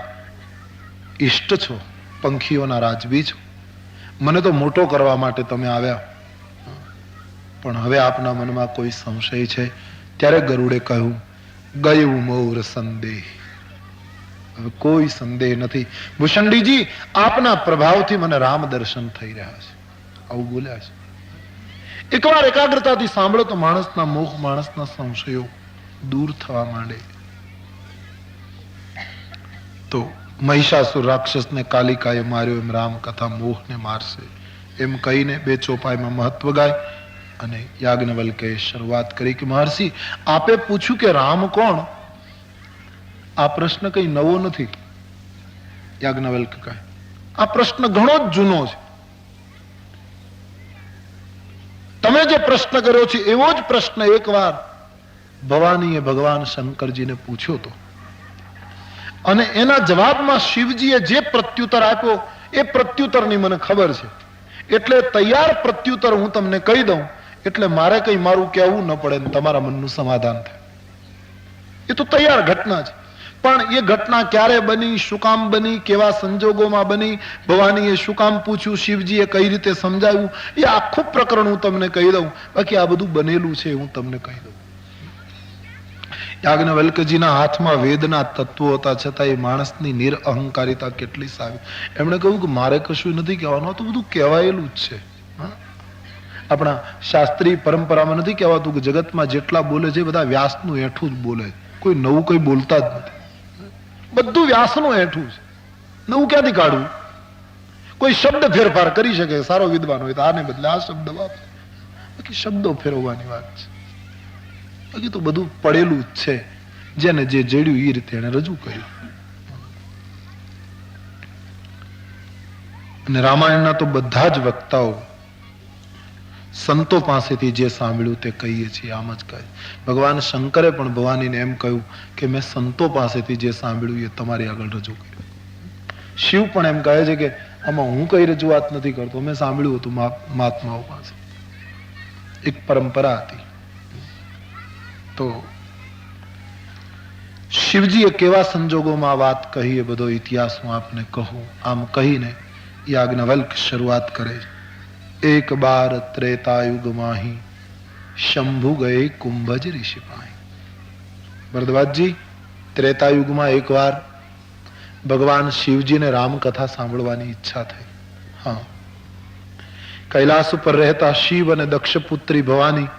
ઈષ્ટ છો, પંખીઓના રાજવી છો, મને તો મોટો કરવા માટે તમે આવ્યા, પણ હવે આપના મનમાં કોઈ સંશય છે? ત્યારે ગરુડે કહ્યું ગયું મોર સંદેહ, હવે કોઈ સંદેહ નથી ભૂષણજીજી, આપના પ્રભાવથી મને રામ દર્શન થઈ રહ્યા છે. આવું બોલ્યા છે. એકવાર એકાગ્રતાથી સાંભળો તો માણસના મોહ, માણસના સંશયો દૂર થવા માંડે. તો મહિષાસુર રાક્ષસને કાલિકાએ માર્યો એમ રામ કથા મોહને મારશે એમ કહીને 2 ચોપાઈમાં મહત્વ ગાય અને યાજ્ઞવલ્કે શરૂઆત કરી કે મહર્ષિ, આપે પૂછ્યું કે રામ કોણ? આ પ્રશ્ન કઈ નવો નથી. યાજ્ઞવલ્ક કહે આ પ્રશ્ન ઘણો જ જૂનો છે. તમે જે પ્રશ્ન કર્યો છે એવો જ પ્રશ્ન એકવાર ભવાનીએ ભગવાન શંકરજીને પૂછ્યો હતો અને એના જવાબમાં શિવજીએ જે પ્રત્યુત્તર આપ્યો એ પ્રત્યુત્તરની મને ખબર છે, એટલે તૈયાર પ્રત્યુત્તર હું તમને કહી દઉં, એટલે મારે કઈ મારું કહેવું ન પડે ને તમારા મનનું સમાધાન થાય. એ તો તૈયાર ઘટના છે. પણ એ ઘટના ક્યારે બની, શું કામ બની, કેવા સંજોગોમાં બની, ભવાનીએ શું કામ પૂછ્યું, શિવજીએ કઈ રીતે સમજાવ્યું, એ આખું પ્રકરણ હું તમને કહી દઉં. બાકી આ બધું બનેલું છે હું તમને કહી દઉં. યાજ્ઞવલ્કજીના હાથમાં વેદના તત્વો હતા છતાં એ માણસની નિરઅહંકારિતા કેટલી સારી. એમણે કહ્યું કે મારે કશું નથી કહેવાનું, તો બધું કહેવાયેલું જ છે. આપણા શાસ્ત્રીય પરંપરામાં નથી કહેવાતું કે જગતમાં જેટલા બોલે છે બધા વ્યાસનું એઠું જ બોલે, કોઈ નવું કઈ બોલતા જ નથી. બધું વ્યાસનું હેઠું છે, નવું ક્યાંથી કાઢવું? કોઈ શબ્દ ફેરફાર કરી શકે, સારો વિદ્વાન હોય તો આને બદલે આ શબ્દ વાપરે, બાકી શબ્દો ફેરવવાની વાત છે. બાકી તો બધું પડેલું જ છે, જેને જે જડ્યું એ રીતે એને રજૂ કર્યું. અને રામાયણના તો બધા જ વક્તાઓ સંતો પાસેથી જે સાંભળ્યું તે કહીએ છીએ, આમ જ કહે. ભગવાન શંકરે પણ ભવાનીને એમ કહ્યું કે મેં સંતો પાસેથી જે સાંભળ્યું એ તમારી આગળ રજૂ કર્યું. શિવ પણ એમ કહે છે કે આમાં હું કઈ રજૂઆત નથી કરતો, મેં સાંભળ્યું હતું મહાત્માઓ પાસે, એક પરંપરા હતી. તો શિવજીએ કેવા સંજોગોમાં વાત કહી એ બધો ઇતિહાસ હું આપને કહું. આમ કહીને યાજ્ઞવલ્ક શરૂઆત કરે છે. એક બાર ત્રેતાયુગ માહી શંભુ ગયે કુંભજ ઋષિ પાહી. ભરદ્વાજજી, ત્રેતાયુગમાં એકવાર ભગવાન શિવજીને રામકથા સાંભળવાની ઈચ્છા થઈ. હા, કૈલાસ ઉપર રહેતા શિવ અને દક્ષપુત્રી ભવાની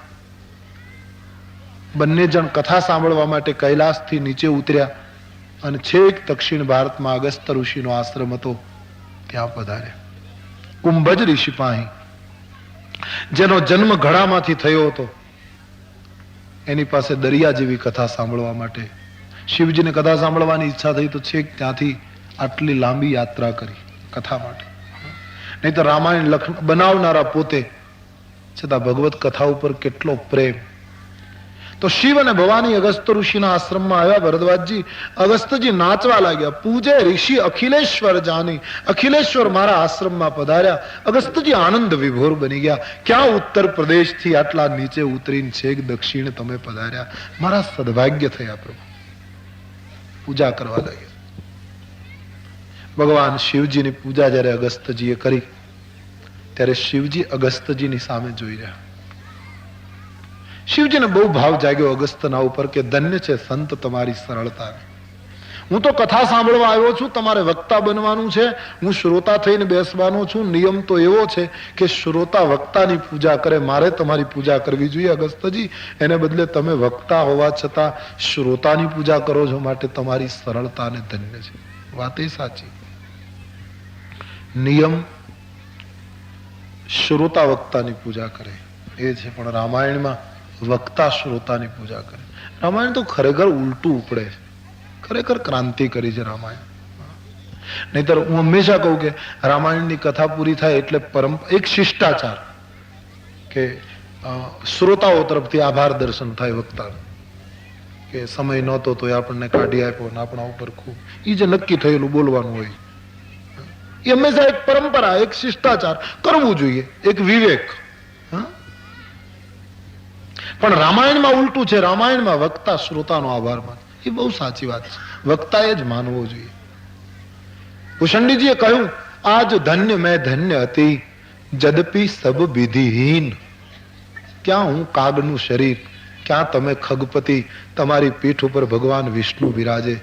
બંને જણ કથા સાંભળવા માટે કૈલાસથી નીચે ઉતર્યા અને છેક દક્ષિણ ભારતમાં અગસ્ત ઋષિનો આશ્રમ હતો ત્યાં પધાર્યા. કુંભજ ઋષિ પાહી, જેનો જન્મ ઘડામાંથી થયો હતો, એની પાસે દરિયા જેવી કથા સાંભળવા માટે શિવજીને કથા સાંભળવાની ઈચ્છા થઈ તો છેક ત્યાંથી આટલી લાંબી યાત્રા કરી કથા માટે. નહીં તો રામાયણ બનાવનારા પોતે છતાં ભગવત કથા ઉપર કેટલો પ્રેમ. તો શિવ અને ભવાની અગસ્ત ઋષિના આશ્રમમાં આવ્યા. ભરદ્વાજજી, અગસ્તજી નાચવા લાગ્યા. પૂજે ઋષિ અખિલેશ્વર જાની, અખિલેશ્વર મારા આશ્રમમાં પધાર્યા. અગસ્તજી આનંદ વિભોર બની ગયા. ક્યાં ઉત્તર પ્રદેશથી આટલા નીચે ઉતરીને છેક દક્ષિણ તમે પધાર્યા, મારા સદભાગ્ય થયા પ્રભુ. પૂજા કરવા લાગ્યા. ભગવાન શિવજીની પૂજા જયારે અગસ્તજીએ કરી ત્યારે શિવજી અગસ્તજીની સામે જોઈ રહ્યા. શિવજીને બહુ ભાવ જાગ્યો અગસ્તના ઉપર કે ધન્ય છે સંત તમારી સરળતા. હું તો કથા સાંભળવા આવ્યો છું, તમારે વક્તા બનવાનું છે, હું શ્રોતા થઈને બેસવાનો છું. નિયમ તો એવો છે કે શ્રોતા વક્તાની પૂજા કરે, મારે તમારી પૂજા કરવી જોઈએ અગસ્તજી. એને બદલે તમે વક્તા હોવા છતાં શ્રોતાની પૂજા કરો છો, માટે તમારી સરળતા અને ધન્ય છે. વાત એ સાચી. નિયમ શ્રોતા વક્તાની પૂજા કરે એ છે, પણ રામાયણમાં વક્તા શ્રોતાની પૂજા કરે. રામાયણ તો ખરેખર ઉલટું ઉપડે છે, ખરેખર ક્રાંતિ કરી છે રામાયણ. નહીતર હું હંમેશા કહું કે રામાયણની કથા પૂરી થાય એટલે એક શિષ્ટાચાર કે શ્રોતાઓ તરફથી આભાર દર્શન થાય વક્તા કે સમય નહોતો તો આપણને કાઢી આપ્યો ને આપણા ઉપર ખૂબ એ જે નક્કી થયેલું બોલવાનું હોય એ હંમેશા એક પરંપરા, એક શિષ્ટાચાર કરવું જોઈએ, એક વિવેક. પણ રામાયણમાં ઉલટું છે. રામાયણમાં વક્તા શ્રોતાનો આભાર માને, એ બહુ સાચી વાત છે. વક્તાએ જ માનવો જોઈએ. ભૂષણજીએ કહ્યું, આજ ધન્ય મેં ધન્ય હતી જદપી સબ વિધિહીન. ક્યાં હું કાગનું શરીર, ક્યાં તમે ખગપતિ, તમારી પીઠ ઉપર ભગવાન વિષ્ણુ બિરાજે.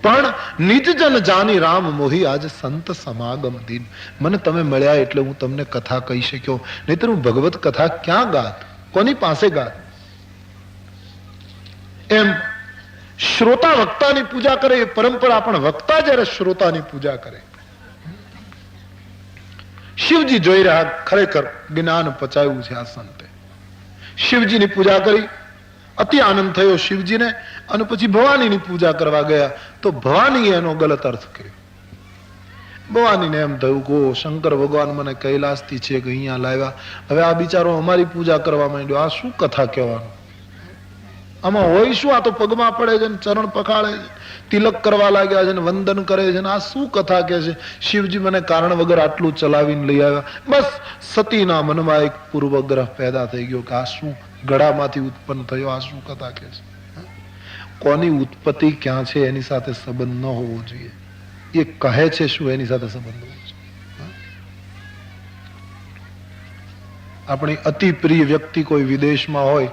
પણ નિજ જન જાની રામ મોહી આજ સંત સમાગમ દિન. મને તમે મળ્યા એટલે હું તમને કથા કહી શક્યો, નહીતર હું ભગવત કથા ક્યાં ગાત, કોની પાસે ગાત. એમ શ્રોતા વક્તાની પૂજા કરે એ પરંપરા, પણ વક્તા જયારે શ્રોતાની પૂજા કરે. શિવજી જોઈ રહ્યા, ખરેખર જ્ઞાન પચાવ્યું છે આ સંતે. શિવજીની પૂજા કરી, અતિ આનંદ થયો શિવજીને. અને પછી ભવાનીની પૂજા કરવા ગયા તો ભવાનીએ એનો ગલત અર્થ કર્યો. ભવાનીને એમ થયું કે શંકર ભગવાન મને કૈલાસથી છે કે અહીંયા લાવ્યા, હવે આ બિચારો અમારી પૂજા કરવા માંડ્યો, આ શું કથા કહેવાનું, આમાં હોય શું? આ તો પગમાં પડે છે ને ચરણ પખાડે છે, તિલક કરવા લાગ્યા છે ને વંદન કરે છે ને આ શું કથા કે છે? શિવજી મને કારણ વગર આટલું ચલાવીને લઈ આવ્યા. બસ સતીના મનમાં એક પૂર્વગ્રહ પેદા થઈ ગયો કે આ શું ગળામાંથી ઉત્પન્ન થયો, આ શું કથા કે છે? કોની ઉત્પત્તિ ક્યાં છે એની સાથે સંબંધ ન હોવો જોઈએ, એ કહે છે શું એની સાથે સંબંધ હોવો જોઈએ. આપણી અતિ પ્રિય વ્યક્તિ કોઈ વિદેશમાં હોય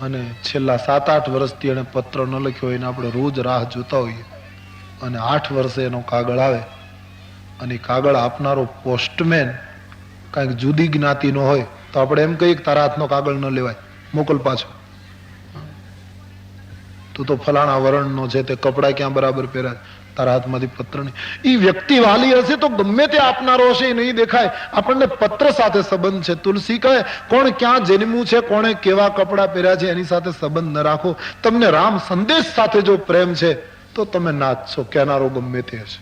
અને છેલ્લા 7-8 વર્ષથી એને પત્ર ન લખ્યો હોય, આપણે રોજ રાહ જોતા હોઈએ, અને 8 વર્ષે એનો કાગળ આવે અને કાગળ આપનારો પોસ્ટમેન કાંઈક જુદી જ્ઞાતિનો હોય તો આપણે એમ કહીએ કે તારા હાથનો કાગળ ન લેવાય, મોકલ પાછો. તું તો ફલાણા વર્ણનો છે, તે કપડા ક્યાં બરાબર પહેર્યા, તારા હાથમાંથી પત્ર નહીં. એ વ્યક્તિ વાલી હશે તો ગમે તે આપનારો હશે એ નહીં દેખાય. આપણને પત્ર સાથે સંબંધ છે. તુલસી કહે કોણ ક્યાં જન્મ્યું છે, કોણે કેવા કપડા પહેર્યા છે એની સાથે સંબંધ ન રાખો. તમને રામ સંદેશ સાથે જો પ્રેમ છે તો તમે નાચશો, કહેનારો ગમે તે હશે.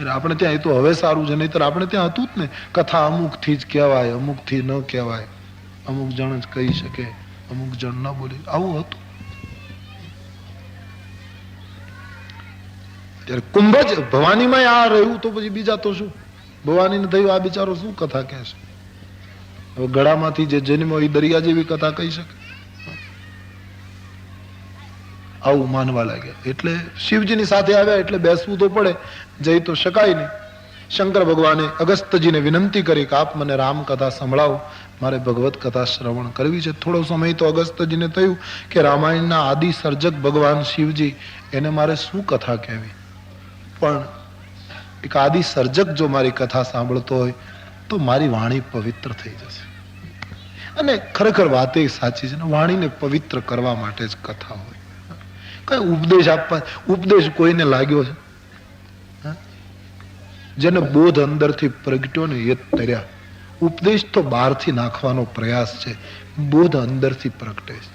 આપણે ત્યાં એ તો હવે સારું છે, નહીતર આપણે ત્યાં હતું જ ને, કથા અમુક થી જ કહેવાય, અમુક થી ન કહેવાય, અમુક જણ જ કહી શકે, અમુક જણ ન બોલે, આવું હતું. ત્યારે કુંભજ ભવાનીમાં આ રહ્યું તો પછી બીજા તો શું? ભવાનીને થયું આ બિચારો શું કથા કહેશે? હવે ગળામાંથી જે જન્મ એ દરિયા જેવી કથા કહી શકે? આવું માનવા લાગ્યા. એટલે શિવજીની સાથે આવ્યા એટલે બેસવું તો પડે, જઈ તો શકાય નહીં. શંકર ભગવાને અગસ્ત્યજીને વિનંતી કરી કે આપ મને રામ કથા સંભળાવો, મારે ભગવત કથા શ્રવણ કરવી છે. થોડો સમય તો અગસ્ત્યજીને થયું કે રામાયણના આદિ સર્જક ભગવાન શિવજી, એને મારે શું કથા કહેવી? પણ એક આદિ સર્જક જો મારી કથા સાંભળતો હોય તો મારી વાણી પવિત્ર થઈ જશે. અને ખરેખર વાત એ સાચી છે ને, વાણીને પવિત્ર કરવા માટે જ કથા હોય. કઈ ઉપદેશ આપવા, ઉપદેશ કોઈને લાગ્યો છે? જેને બોધ અંદરથી પ્રગટ્યો ને એ જ તર્યા. ઉપદેશ તો બહારથી નાખવાનો પ્રયાસ છે, બોધ અંદરથી પ્રગટે છે.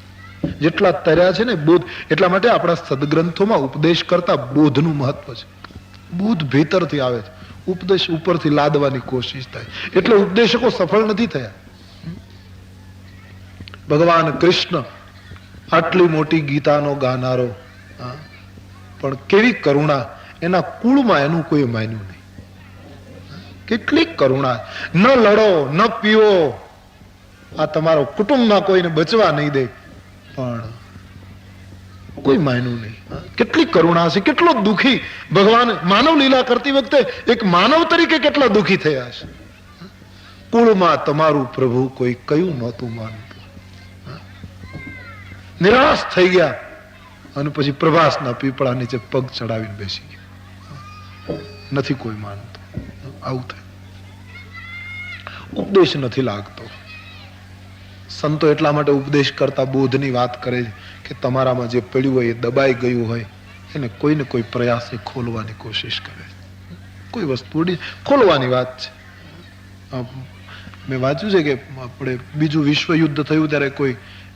જેટલા તર્યા છે ને બોધ, એટલા માટે આપણા સદગ્રંથોમાં ઉપદેશ કરતા બોધનું મહત્વ છે. બોધ ભીતરથી આવે છે, ઉપદેશ ઉપરથી લાદવાની કોશિશ થાય, એટલે ઉપદેશકો સફળ નથી થયા. ભગવાન કૃષ્ણ આટલી મોટી ગીતાનો ગાનારો, પણ કેવી કરુણા, એના કુળમાં એનું કોઈ માન્યું નહીં. કેટલી કરુણા! ન લડો, ન પીવો, આ તમારો કુટુંબમાં કોઈને બચવા નહીં દે, પણ કોઈ માન્યું નહીં. કેટલી કરુણા છે, કેટલો દુખી ભગવાન માનવ લીલા કરતી વખતે એક માનવ તરીકે કેટલા દુખી થયા છે. કુળમાં તમારું પ્રભુ કોઈ કયું નહોતું માનતું, નિરાશ થઈ ગયા અને પછી પ્રભાસના પીપળા નીચે પગ ચડાવીને બેસી ગયા. નથી કોઈ માનતું. આવું થાય. ઉપદેશ નથી લાગતો. સંતો એટલા માટે ઉપદેશ કરતા બોધની વાત કરે છે કે તમારામાં જે પડ્યું હોય એ દબાઈ ગયું હોય એને કોઈને કોઈ પ્રયાસે ખોલવાની કોશિશ કરે. કોઈ વસ્તુ ખોલવાની વાત છે. મેં વાંચ્યું છે કે આપણે બીજું વિશ્વ યુદ્ધ થયું ત્યારે કોઈ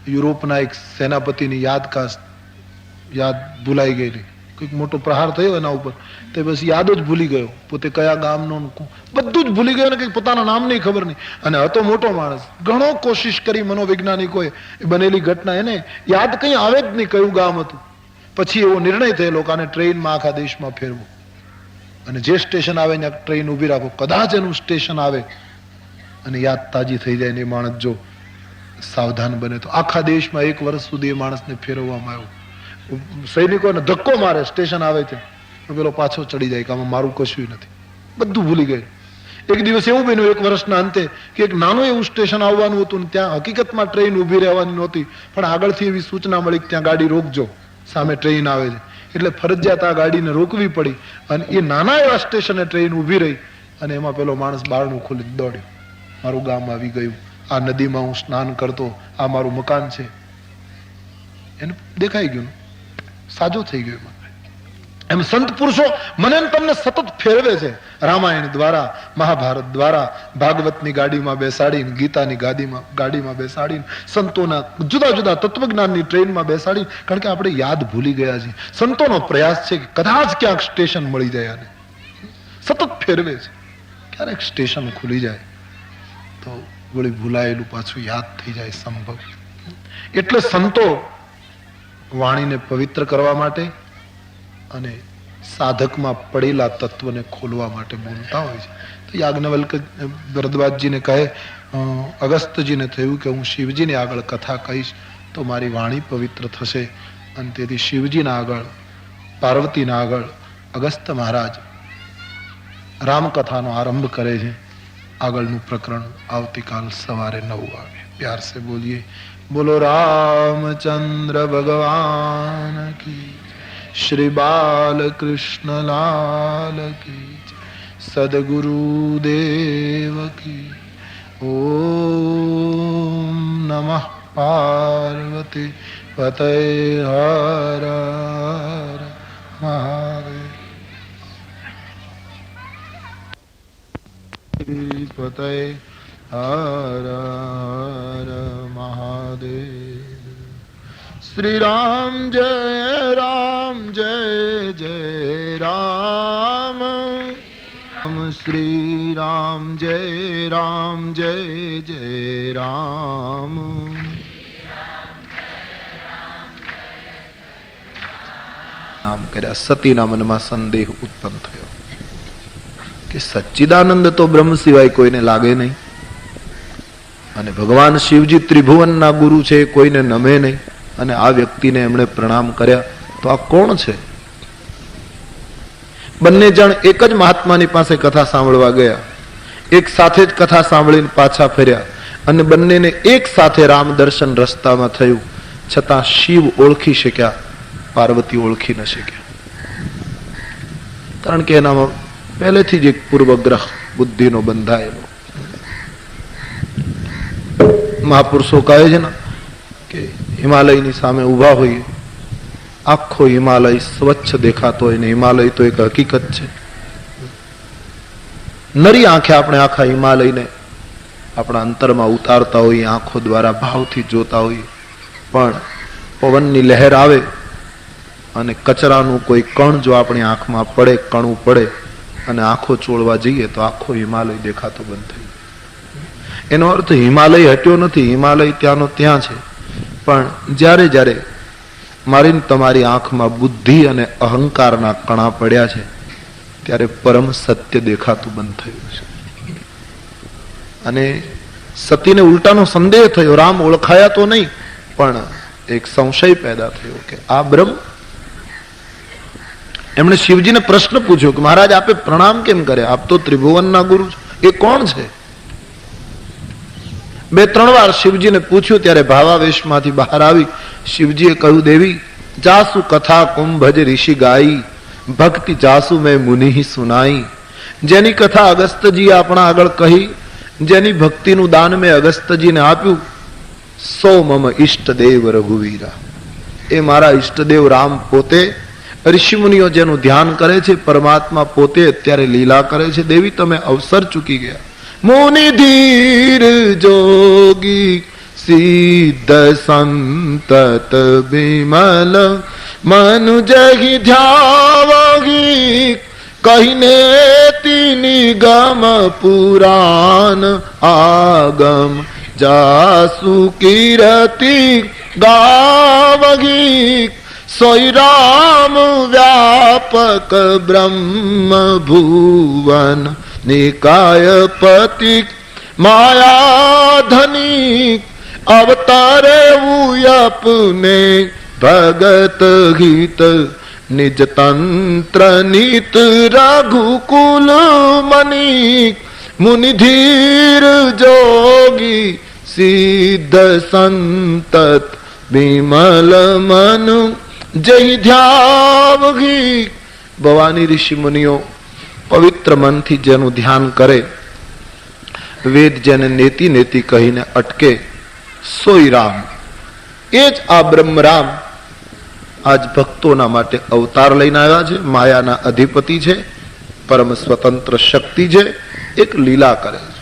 યુરોપના એક સેનાપતિની યાદ ભૂલાઈ ગયેલી, કોઈક મોટો પ્રહાર થયો એના ઉપર, તે બસ યાદ જ ભૂલી ગયો, પોતે કયા ગામનો, બધું જ ભૂલી ગયો ને કઈ પોતાના નામ નહીં, ખબર નહીં. અને હતો મોટો માણસ, ઘણો કોશિશ કરી મનોવૈજ્ઞાનિકોએ બનેલી ઘટના, એને યાદ કઈ આવે જ નહીં કયું ગામ હતું. પછી એવો નિર્ણય થયેલો કે આને ટ્રેનમાં આખા દેશમાં ફેરવો અને જે સ્ટેશન આવે ત્યાં ટ્રેન ઉભી રાખો, કદાચ એનું સ્ટેશન આવે અને યાદ તાજી થઈ જાય ને એ માણસ જો સાવધાન બને તો આખા દેશમાં 1 વર્ષ સુધી એ માણસને ફેરવવામાં આવ્યો. સૈનિકોને ધક્કો મારે, સ્ટેશન આવે છે, પેલો પાછો ચડી જાય કે આમાં મારું કશું નથી, બધું ભૂલી ગયું. એક દિવસ એવું બન્યું 1 વર્ષના અંતે કે એક નાનું એવું સ્ટેશન આવવાનું હતું ને ત્યાં હકીકતમાં ટ્રેન ઊભી રહેવાની નહોતી, પણ આગળથી એવી સૂચના મળી કે ત્યાં ગાડી રોકજો, સામે ટ્રેન આવે છે. એટલે ફરજિયાત આ ગાડીને રોકવી પડી અને એ નાના એવા સ્ટેશને ટ્રેન ઊભી રહી અને એમાં પેલો માણસ બારણું ખોલી દોડ્યો, મારું ગામ આવી ગયું, આ નદીમાં હું સ્નાન કરતો, આ મારું મકાન છે. એને દેખાઈ ગયું, સાજો થઈ ગયો. એમ સંત પુરુષો મને તમને સતત ફેરવે છે. રામાયણ દ્વારા, મહાભારત દ્વારા, ભાગવતની ગાડીમાં બેસાડીને, ગીતાની ગાડીમાં બેસાડીને, સંતોના જુદા જુદા તત્વજ્ઞાનની ટ્રેનમાં બેસાડીને, કારણ કે આપણે યાદ ભૂલી ગયા છીએ. સંતોનો પ્રયાસ છે કે કદાચ ક્યાંક સ્ટેશન મળી જાય, અને સતત ફેરવે છે. ક્યારેક સ્ટેશન ખુલી જાય તો વળી ભૂલાયેલું પાછું યાદ થઈ જાય સંભવ. એટલે સંતો વાણીને પવિત્ર કરવા માટે અને સાધકમાં પડેલા તત્વને ખોલવા માટે બોલતા હોય છે. તો યાજ્ઞવલ્ક ભરદ્વાજજીને કહે, અગસ્ત્યજીને થયું કે હું શિવજીને આગળ કથા કહીશ તો મારી વાણી પવિત્ર થશે. અને તેથી શિવજીના આગળ, પાર્વતીના આગળ અગસ્ત્ય મહારાજ રામકથાનો આરંભ કરે છે. આગળનું પ્રકરણ આવતીકાલ સવારે 9 વાગે. પ્યાર સે બોલીએ, બોલો રામચંદ્ર ભગવાન કી, શ્રી બાલકૃષ્ણ લાલ કી, સદગુરુ દેવ કી. ઓમ નમઃ પાર્વતી પતય હર હર પતય હર હર મહાદેવ. શ્રી રામ જય જય રામ. શ્રી રામ જય જય રામ. આમ કર્યા. સતીના મનમાં સંદેહ ઉત્પન્ન થયો કે સચ્ચિદાનંદ તો બ્રહ્મ સિવાય કોઈને લાગે નહીં, અને ભગવાન શિવજી ત્રિભુવનના ગુરુ છે, કોઈને નમે નહીં, અને આ વ્યક્તિને એમણે પ્રણામ કર્યા, તો આ કોણ છે? બંને જણ એક જ મહાત્માની પાસે કથા સાંભળવા ગયા, એક સાથે જ કથા સાંભળીને પાછા ફર્યા, અને બંનેને એક સાથે રામ દર્શન રસ્તામાં થયું. છતાં શિવ ઓળખી શક્યા, પાર્વતી ઓળખી ન શક્યા, કારણ કે એનામાં પહેલેથી જ એક પૂર્વગ્રહ બુદ્ધિનો બંધાયેલો. મહાપુરુષો કહે છે ને કે હિમાલયની સામે ઉભા હોઈએ, આખો હિમાલય સ્વચ્છ દેખાતો હોય ને હિમાલય તો એક હકીકત છે. નરી આંખે આપણે આખા હિમાલયને આપણા અંતરમાં ઉતારતા હોઈએ, આંખો દ્વારા ભાવથી જોતા હોઈએ, પણ પવનની લહેર આવે અને કચરાનું કોઈ કણ જો આપણી આંખમાં પડે, કણું પડે અને આંખો ચોળવા જઈએ તો આખો હિમાલય દેખાતો બંધ થઈ જાય. એનો અર્થ હિમાલય હટ્યો નથી, હિમાલય ત્યાંનો ત્યાં છે, પણ જ્યારે જ્યારે મારી તમારી આંખમાં બુદ્ધિ અને અહંકારના કણા પડ્યા છે ત્યારે પરમ સત્ય દેખાતું બંધ થયું છે. અને સતીને ઉલટાનો સંદેહ થયો, રામ ઓળખાયા તો નહીં, પણ એક સંશય પેદા થયો કે આ બ્રહ્મ. એમણે શિવજીને પ્રશ્ન પૂછ્યો કે મહારાજ આપે પ્રણામ કેમ કરે, આપ તો ત્રિભુવનના ગુરુ છો, એ કોણ છે? 2-3 વાર શિવજીને પૂછ્યું ત્યારે ભાવાવેશમાંથી બહાર આવી શિવજીએ કહ્યું, દેવી જાસુ કથા કુંભજ ઋષિ ગાઈ, ભક્તિ જાસુ મેં મુનિ સુનાઈ. જેની કથા અગસ્તજી આપણા આગળ કહી, જેની ભક્તિનું દાન મેં અગસ્તજીને આપ્યું, સો મમ ઈષ્ટદેવ રઘુવીરા. એ મારા ઈષ્ટદેવ રામ પોતે. ઋષિમુનિઓ જેનું ધ્યાન કરે છે, પરમાત્મા પોતે અત્યારે લીલા કરે છે. દેવી તમે અવસર ચૂકી ગયા. મુનિ ધીર જોગી સિદ્ધ સંતત બિમલ મનુજહી ધ્યાવગી, કહીને તીની ગમ પુરાણ આગમ જાસુ કીર્તિ ગાવગી. સોઈ રામ વ્યાપક બ્રહ્મ ભુવન નિકાય પતિ માયાધની, અવતારે આપને ભગત હિત નિજ તંત્ર નીત રઘુકુલ મની. મુનિ ધીર જોગી સિદ્ધ સંતત વિમલ મનુ જય ધ્યાવગી. ભવાની ઋષિ મુનિઓ પવિત્ર મનથી જેનું ધ્યાન કરે, વેદ જેને નેતિ નેતિ કહીને અટકે, સોઈ રામ, એ જ આ બ્રહ્મ રામ આજ ભક્તોના માટે અવતાર લઈને આવ્યા છે. માયાના અધિપતિ છે, પરમ સ્વતંત્ર શક્તિ છે, એક લીલા કરે છે.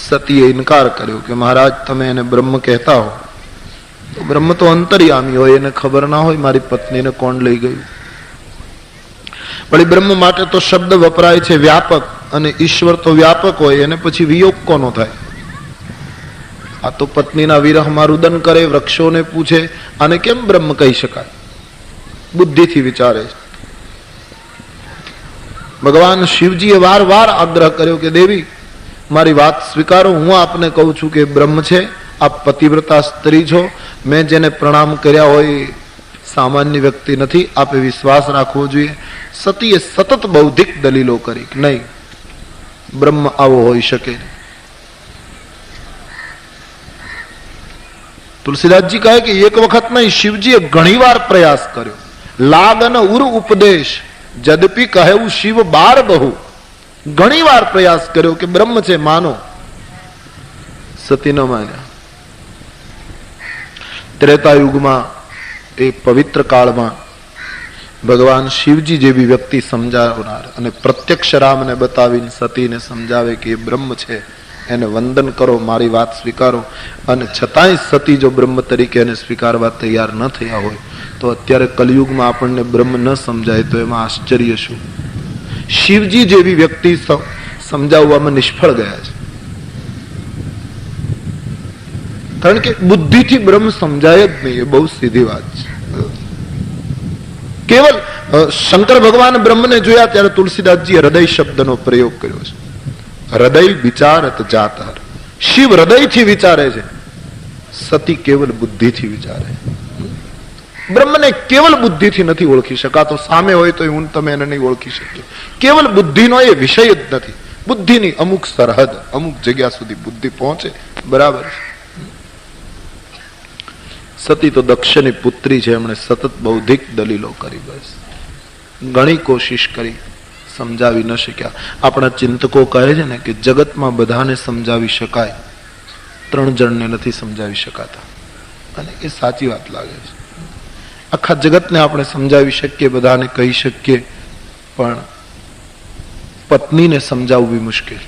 સતીએ ઇનકાર કર્યો કે મહારાજ તમે એને બ્રહ્મ કહેતા હો તો બ્રહ્મ તો અંતર્યામી હોય, એને ખબર ના હોય મારી પત્નીને કોણ લઈ ગયું. પણ બ્રહ્મ માટે તો શબ્દ વપરાય છે વ્યાપક, અને ઈશ્વર તો વ્યાપક હોય, એને પછી વિયોગ કોનો થાય? આ તો પત્નીના વિરહમાં રુદન કરે, વૃક્ષોને પૂછે, આને કેમ બ્રહ્મ કહી શકાય? બુદ્ધિથી વિચારે છે. ભગવાન શિવજીએ વારવાર આગ્રહ કર્યો કે દેવી મારી વાત સ્વીકારો, હું આપને કહું છું કે બ્રહ્મ છે, આપ પતિવ્રતા સ્ત્રી છો, મેં જેને પ્રણામ કર્યા હોય સામાન્ય વ્યક્તિ નથી, આપે વિશ્વાસ રાખવો જોઈએ. સતીએ સતત બૌદ્ધિક દલીલો કરી કે નહીં, બ્રહ્મ આવો હોઈ શકે. તુલસીદાસજી કહે કે એક વખત નહીં, શિવજીએ ઘણીવાર પ્રયાસ કર્યો. લાગન ઉર ઉપદેશ જદપી કહેવું શિવ બાર બહુ. ઘણી વાર પ્રયાસ કર્યો કે બ્રહ્મ છે માનો, સતી ન માન્યા. ત્રેતાયુગમાં એ પવિત્ર કાળમાં ભગવાન શિવજી જેવી વ્યક્તિ સમજાવનાર અને પ્રત્યક્ષ રામને બતાવીને સતીને સમજાવે કે એ બ્રહ્મ છે, એને વંદન કરો, મારી વાત સ્વીકારો, અને છતાંય સતી જો બ્રહ્મ તરીકે એને સ્વીકારવા તૈયાર ન થયા હોય તો અત્યારે કલયુગમાં આપણને બ્રહ્મ ન સમજાય તો એમાં આશ્ચર્ય શું? શિવજી જેવી વ્યક્તિ સમજાવવામાં નિષ્ફળ ગયા છે, કારણ કે બુદ્ધિથી બ્રહ્મ સમજાય જ નહીં. એ બહુ સીધી વાત છે. કેવલ શંકર ભગવાન બ્રહ્મને જોયા ત્યારે તુલસીદાસજીએ હૃદય શબ્દનો પ્રયોગ કર્યો છે. હૃદય વિચારત જાતર. શિવ હૃદયથી વિચારે છે, સતી કેવલ બુદ્ધિથી વિચારે. બ્રહ્મને કેવલ બુદ્ધિથી નથી ઓળખી શકાતો. સામે હોય તો હું તમે એને નહીં ઓળખી શકીએ. કેવલ બુદ્ધિનો એ વિષય જ નથી. બુદ્ધિની અમુક સરહદ, અમુક જગ્યા સુધી બુદ્ધિ પહોંચે, બરાબર. સતી તો દક્ષની પુત્રી છે, એમણે સતત બૌદ્ધિક દલીલો કરી, બસ ઘણી કોશિશ કરી, સમજાવી ન શક્યા. આપણા ચિંતકો કહે છે ને કે જગતમાં બધાને સમજાવી શકાય, 3 જણને નથી સમજાવી શકાતા. અને એ સાચી વાત લાગે છે. આખા જગતને આપણે સમજાવી શકીએ, બધાને કહી શકીએ, પણ પત્નીને સમજાવવી મુશ્કેલ.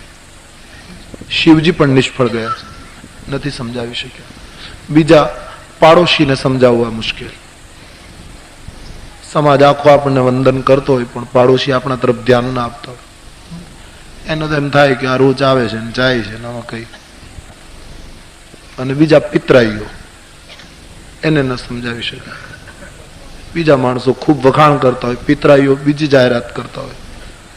શિવજી પણ નિષ્ફળ ગયા છે, નથી સમજાવી શક્યા. બીજા પાડોશીને સમજાવવા મુશ્કેલ. સમાજ આખો આપણને વંદન કરતો હોય પણ પાડોશી આપણા તરફ ધ્યાન ના આપતો હોય, એનો તો એમ થાય કે આ રોજ આવે છે ને જાય છે ને કઈ. અને બીજા પિતરાઈઓ, એને ન સમજાવી શકાય. બીજા માણસો ખૂબ વખાણ કરતા હોય, પિતરાઈઓ બીજી જાહેરાત કરતા હોય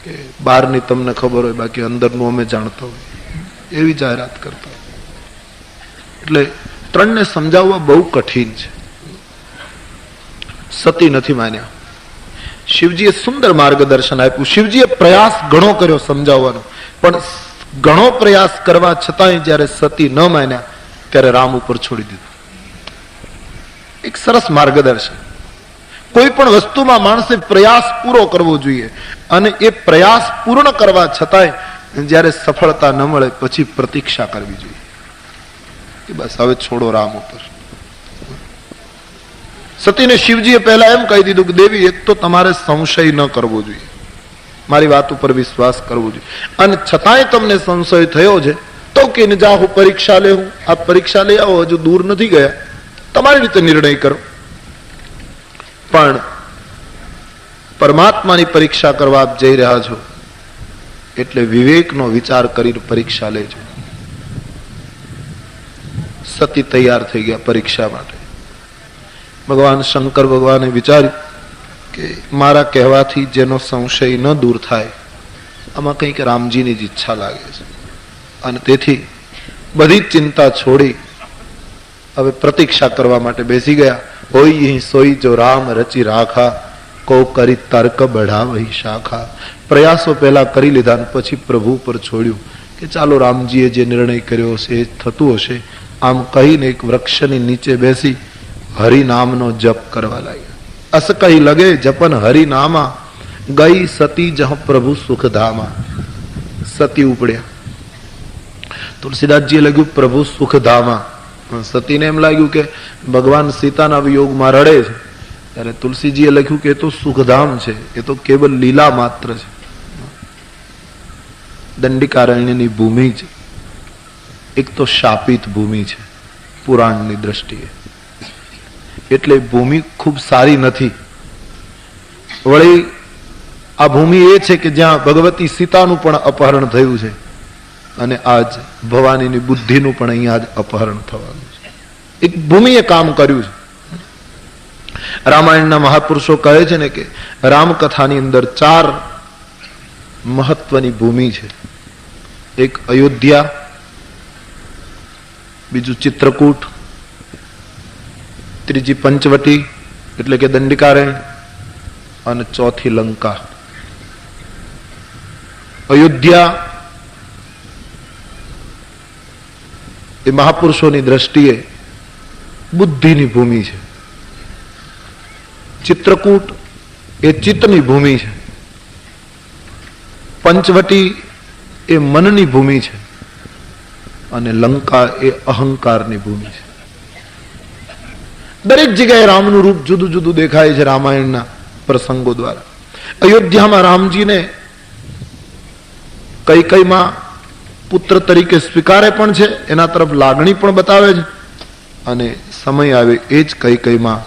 કે બહારની તમને ખબર હોય, બાકી અંદરનું અમે જાણતા હોય, એવી જાહેરાત કરતા હોય. એટલે 3 ને સમજાવવા બહુ કઠિન છે. સતી નથી માન્યા. શિવજીએ સુંદર માર્ગદર્શન આપ્યું. શિવજીએ પ્રયાસ ઘણો કર્યો સમજાવવાનો, પણ ઘણો પ્રયાસ કરવા છતાંય જયારે સતી ન માન્યા ત્યારે રામ ઉપર છોડી દીધું. એક સરસ માર્ગદર્શન. કોઈ પણ વસ્તુમાં માણસે પ્રયાસ પૂરો કરવો જોઈએ, અને એ પ્રયાસ પૂર્ણ કરવા છતાંય જયારે સફળતા ન મળે પછી પ્રતીક્ષા કરવી જોઈએ કે બસ હવે છોડો રામ ઉપર. સતીને શિવજીએ પહેલા એમ કહી દીધું કે દેવી, એક તો તમારે સંશય ન કરવો જોઈએ, મારી વાત ઉપર વિશ્વાસ કરવો જોઈએ, અને છતાંય તમને સંશય થયો છે તો કે જાહુ પરીક્ષા લેવું. આ પરીક્ષા લઈ આવો, હજુ દૂર નથી ગયા, તમારી રીતે નિર્ણય કરો. પણ પરમાત્માની પરીક્ષા કરવા આપ જઈ રહ્યા છો એટલે વિવેકનો વિચાર કરીને પરીક્ષા લેજો. સતી તૈયાર થઈ ગયા પરીક્ષા માટે. ભગવાન શંકર ભગવાને વિચાર્યું કે મારા કહેવાથી જેનો સંશય ન દૂર થાય, આમાં કંઈક રામજીની જ ઈચ્છા લાગે છે, અને તેથી બધી જ ચિંતા છોડી હવે પ્રતીક્ષા કરવા માટે બેસી ગયા. હોય સોઈ જો રામ રચી રાખા, કો કરી તર્ક બઢાવહી શાખા. પ્રયાસો પહેલા કરી લીધા અને પછી પ્રભુ પર છોડ્યું કે ચાલો રામજીએ જે નિર્ણય કર્યો હશે એ થતું હશે. આમ કહીને એક વૃક્ષની નીચે બેસી હરિનામનો જપ કરવા લાગ્યા. અસ કહી લગે જપન હરિનામા, ગઈ સતી જહ પ્રભુ સુખધામા. સતી ઉપડ્યા. તુલસીદાસજીએ લખ્યું પ્રભુ સુખધામા. સતીને એમ લાગ્યું કે ભગવાન સીતાના વિયોગમાં રડે છે, ત્યારે તુલસીજીએ લખ્યું કે એ તો સુખધામ છે, એ તો કેવલ લીલા માત્ર છે. દંડિકારણ્યની ભૂમિ છે, એક તો શાપિત ભૂમિ છે પુરાણની દ્રષ્ટિએ, એટલે ભૂમિ ખૂબ સારી નથી. વળી આ ભૂમિ એ છે કે જ્યાં ભગવતી સીતાનું પણ અપહરણ થયું છે, અને આજ ભવાનીની બુદ્ધિનું પણ અહીંયા જ અપહરણ થવાનું છે. એક ભૂમિએ કામ કર્યું છે. રામાયણના મહાપુરુષો કહે છે ને કે રામકથાની અંદર 4 મહત્વની ભૂમિ છે. એક અયોધ્યા, બીજું ચિત્રકૂટ, ત્રીજી પંચવટી એટલે કે દંડિકારણ્ય, અને ચોથી લંકા. અયોધ્યા એ મહાપુરુષોની દ્રષ્ટિએ બુદ્ધિની ભૂમિ છે. ચિત્રકૂટ એ ચિત્તની ભૂમિ છે. પંચવટી એ મનની ભૂમિ છે, અને લંકા એ અહંકારની ભૂમિ છે. દરેક જગ્યાએ રામનું રૂપ જુદું જુદું દેખાય છે રામાયણના. પ્રસંગો દ્વારા. અયોધ્યામાં રામજીને કૈકેયીમાં પુત્ર તરીકે સ્વીકારે પણ છે, એના તરફ લાગણી પણ બતાવે છે, અને સમય આવે એ જ કૈકેયીમાં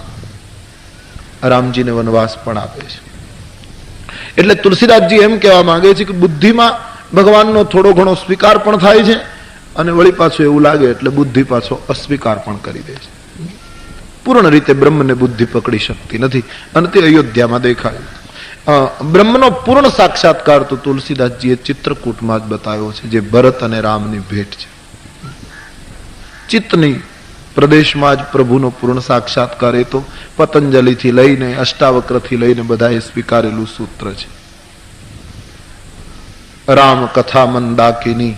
રામજીને વનવાસ પણ આપે છે. એટલે તુલસીદાસજી એમ કહેવા માંગે છે કે બુદ્ધિમાં ભગવાનનો થોડો ઘણો સ્વીકાર પણ થાય છે, અને વળી પાછું એવું લાગે એટલે બુદ્ધિ પાછો અસ્વીકાર પણ કરી દે છે. પૂર્ણ રીતે બ્રહ્મને બુદ્ધિ પકડી શકતી નથી, અને તે અયોધ્યામાં દેખાયું. બ્રહ્મનો પૂર્ણ સાક્ષાત્કાર તો તુલસીદાસજીએ ચિત્રકૂટમાં જ બતાવ્યો છે, જે ભરત અને રામની ભેટ છે. ચિત્તની પ્રદેશમાં જ પ્રભુનો પૂર્ણ સાક્ષાત્કાર એ તો પતંજલિથી લઈને અષ્ટાવક્રથી લઈને બધાએ સ્વીકારેલું સૂત્ર છે. રામ કથા મંદાકિની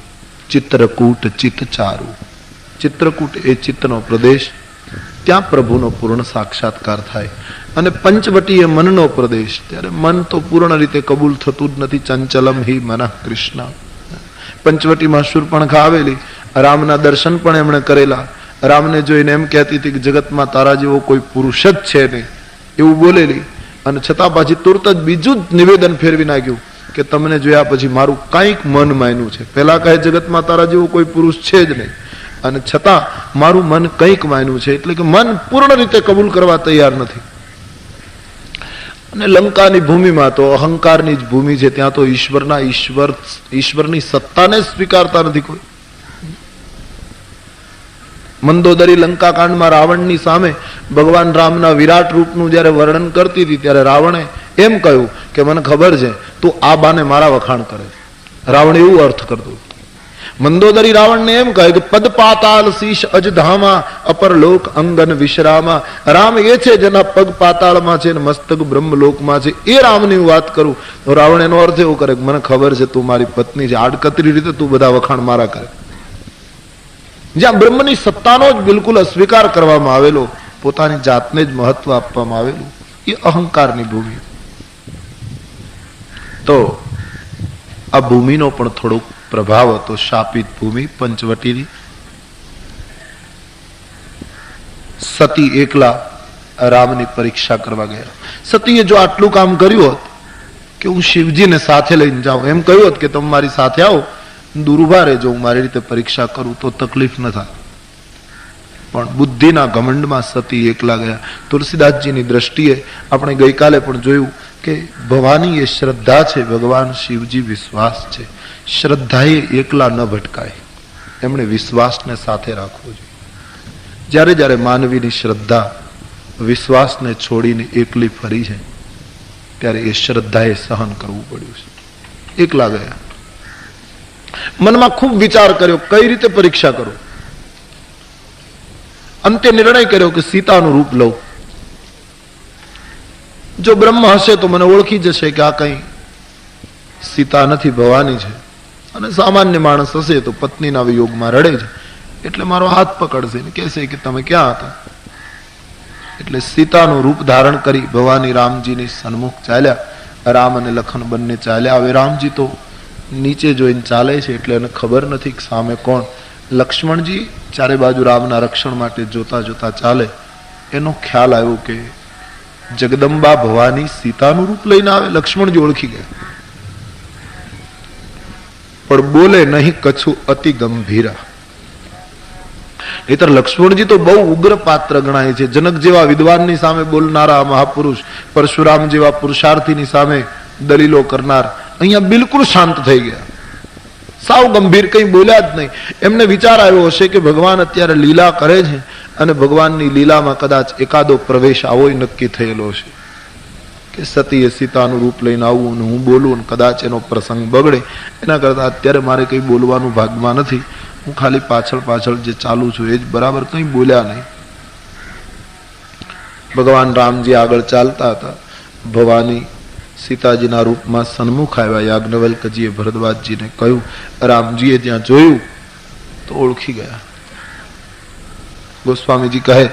ચિત્રકૂટ ચિત્ત ચારુ. ચિત્રકૂટ એ ચિત્તનો પ્રદેશ, ત્યાં પ્રભુનો પૂર્ણ સાક્ષાત્કાર થાય. અને પંચવટી એ મનનો પ્રદેશ, ત્યારે મન તો પૂર્ણ રીતે કબૂલ થતું જ નથી. ચંચલમ હિ મનઃ કૃષ્ણ. પંચવટીમાં શૂર્પણખા આવેલી, રામના દર્શન પણ એમણે કરેલા. રામને જોઈને એમ કહેતી હતી કે જગતમાં તારા જેવો કોઈ પુરુષ જ છે નહીં, એવું બોલેલી. અને છતાં પાછી તુરત જ બીજું જ નિવેદન ફેરવી નાખ્યું કે તમને જોયા પછી મારું કંઈક મન માન્યું છે. પેલા કહે જગતમાં તારા જેવો કોઈ પુરુષ છે જ નહીં, અને છતાં મારું મન કંઈક માન્યું છે. એટલે કે મન પૂર્ણ રીતે કબૂલ કરવા તૈયાર નથી. અને લંકાની ભૂમિમાં તો અહંકારની જ ભૂમિ છે, ત્યાં તો ઈશ્વરની સત્તાને સ્વીકારતા નથી કોઈ. મંદોદરી લંકા કાંડમાં રાવણની સામે ભગવાન રામના વિરાટ રૂપનું જયારે વર્ણન કરતી હતી, ત્યારે રાવણે એમ કહ્યું કે મને ખબર છે તું આ બાને મારા વખાણ કરે. રાવણ એવું અર્થ કરતો. મંદોદરી રાવણને એમ કહે કે પદ પાતાલ શીશ અજધામા અપર લોક અંગન વિશ્રામા. રામ એ છે જેના પગ પાતાળમાં છે, મસ્તક બ્રહ્મલોકમાં છે. એ રામની વાત કરું તો રાવણ એનો અર્થ એવો કરે કે મને ખબર છે તું મારી પત્ની છે, આડકતરી રીતે તું બધા વખાણ મારા કરે. જ્યાં બ્રહ્મની સત્તાનો જ બિલકુલ અસ્વીકાર કરવામાં આવેલો, પોતાની જાતને જ મહત્વ આપવામાં આવેલું, એ અહંકારની ભૂમિ. તો આ ભૂમિનો પણ થોડોક પ્રભાવ હતો, શાપિત ભૂમિ પંચવટીની. સતી એકલા રામની પરીક્ષા કરવા ગયા. સતીએ જો આટલું કામ કર્યું હોત કે હું શિવજીને સાથે લઈને જાઉં, એમ કહ્યું હોત કે તમે મારી સાથે આવો, દૂર ઉભા રહેજો, હું મારી રીતે પરીક્ષા કરું, તો તકલીફ ન થાય. પણ બુદ્ધિના ઘમંડમાં સતી એકલા ગયા. તુલસીદાસજીની દ્રષ્ટિએ આપણે ગઈકાલે પણ જોયું કે ભવાની એ શ્રદ્ધા છે, ભગવાન શિવજી વિશ્વાસ છે. શ્રદ્ધાએ એકલા ન ભટકાય, એમણે વિશ્વાસને સાથે રાખવો જોઈએ. જ્યારે જ્યારે માનવીની શ્રદ્ધા વિશ્વાસને છોડીને એકલી ફરી છે, ત્યારે એ શ્રદ્ધાએ સહન કરવું પડ્યું છે. એકલા ગયા. મનમાં ખૂબ વિચાર કર્યો કઈ રીતે પરીક્ષા કરું. અંતે નિર્ણય કર્યો કે સીતાનું રૂપ લઉં. જો બ્રહ્મ હશે તો મને ઓળખી જશે કે આ કઈ સીતા નથી, ભવાની છે. અને સામાન્ય માણસ હશે તો પત્નીના વિયોગમાં રડે છે, એટલે મારો હાથ પકડશે ને કહેશે કે તમે ક્યાં હતા. એટલે સીતાનું રૂપ ધારણ કરી ભવાની રામજીની સન્મુખ ચાલ્યા. રામ અને લખન બંને ચાલ્યા. હવે રામજી તો નીચે જોઈને ચાલે છે, એટલે એને ખબર નથી કે સામે કોણ. લક્ષ્મણજી ચારે બાજુ રામના રક્ષણ માટે જોતા જોતા ચાલે. એનો ખ્યાલ આવ્યો કે જગદંબા ભવાની સીતાનું રૂપ લઈને આવે. લક્ષ્મણજી ઓળખી ગયા, પણ બોલે નહીં કછું અતિ ગંભીરા. નહીતર લક્ષ્મણજી તો બહુ ઉગ્ર પાત્ર ગણાય છે. જનક જેવા વિદ્વાનની સામે બોલનારા મહાપુરુષ, પરશુરામ જેવા પુરુષાર્થીની સામે દલીલો કરનાર, અહીંયા બિલકુલ શાંત થઈ ગયા, સાવ ગંભીર, કંઈ બોલ્યા જ નહીં. એમને વિચાર આવ્યો હશે કે ભગવાન અત્યારે લીલા કરે છે, અને ભગવાનની લીલામાં કદાચ એકાદો પ્રવેશ આવો નક્કી થયેલો છે કે સતીએ સીતાનું રૂપ લઈને આવું અને હું બોલું અને કદાચ એનો પ્રસંગ બગડે. એના કરતા અત્યારે મારે કંઈ બોલવાનું ભાગમાં નથી. હું ખાલી પાછળ પાછળ જે ચાલુ છું એ જ બરાબર, કંઈ બોલ્યા નહીં. ભગવાન રામજી આગળ ચાલતા હતા. ભવાની સીતાજીના રૂપમાં સન્મુખ આવ્યા. યાજ્ઞવલ્કજીએ ભરદ્વાજજીને કહ્યું. રામજીએ ત્યાં જોયું તો ઓળખી ગયા. ગોસ્વામીજી કહે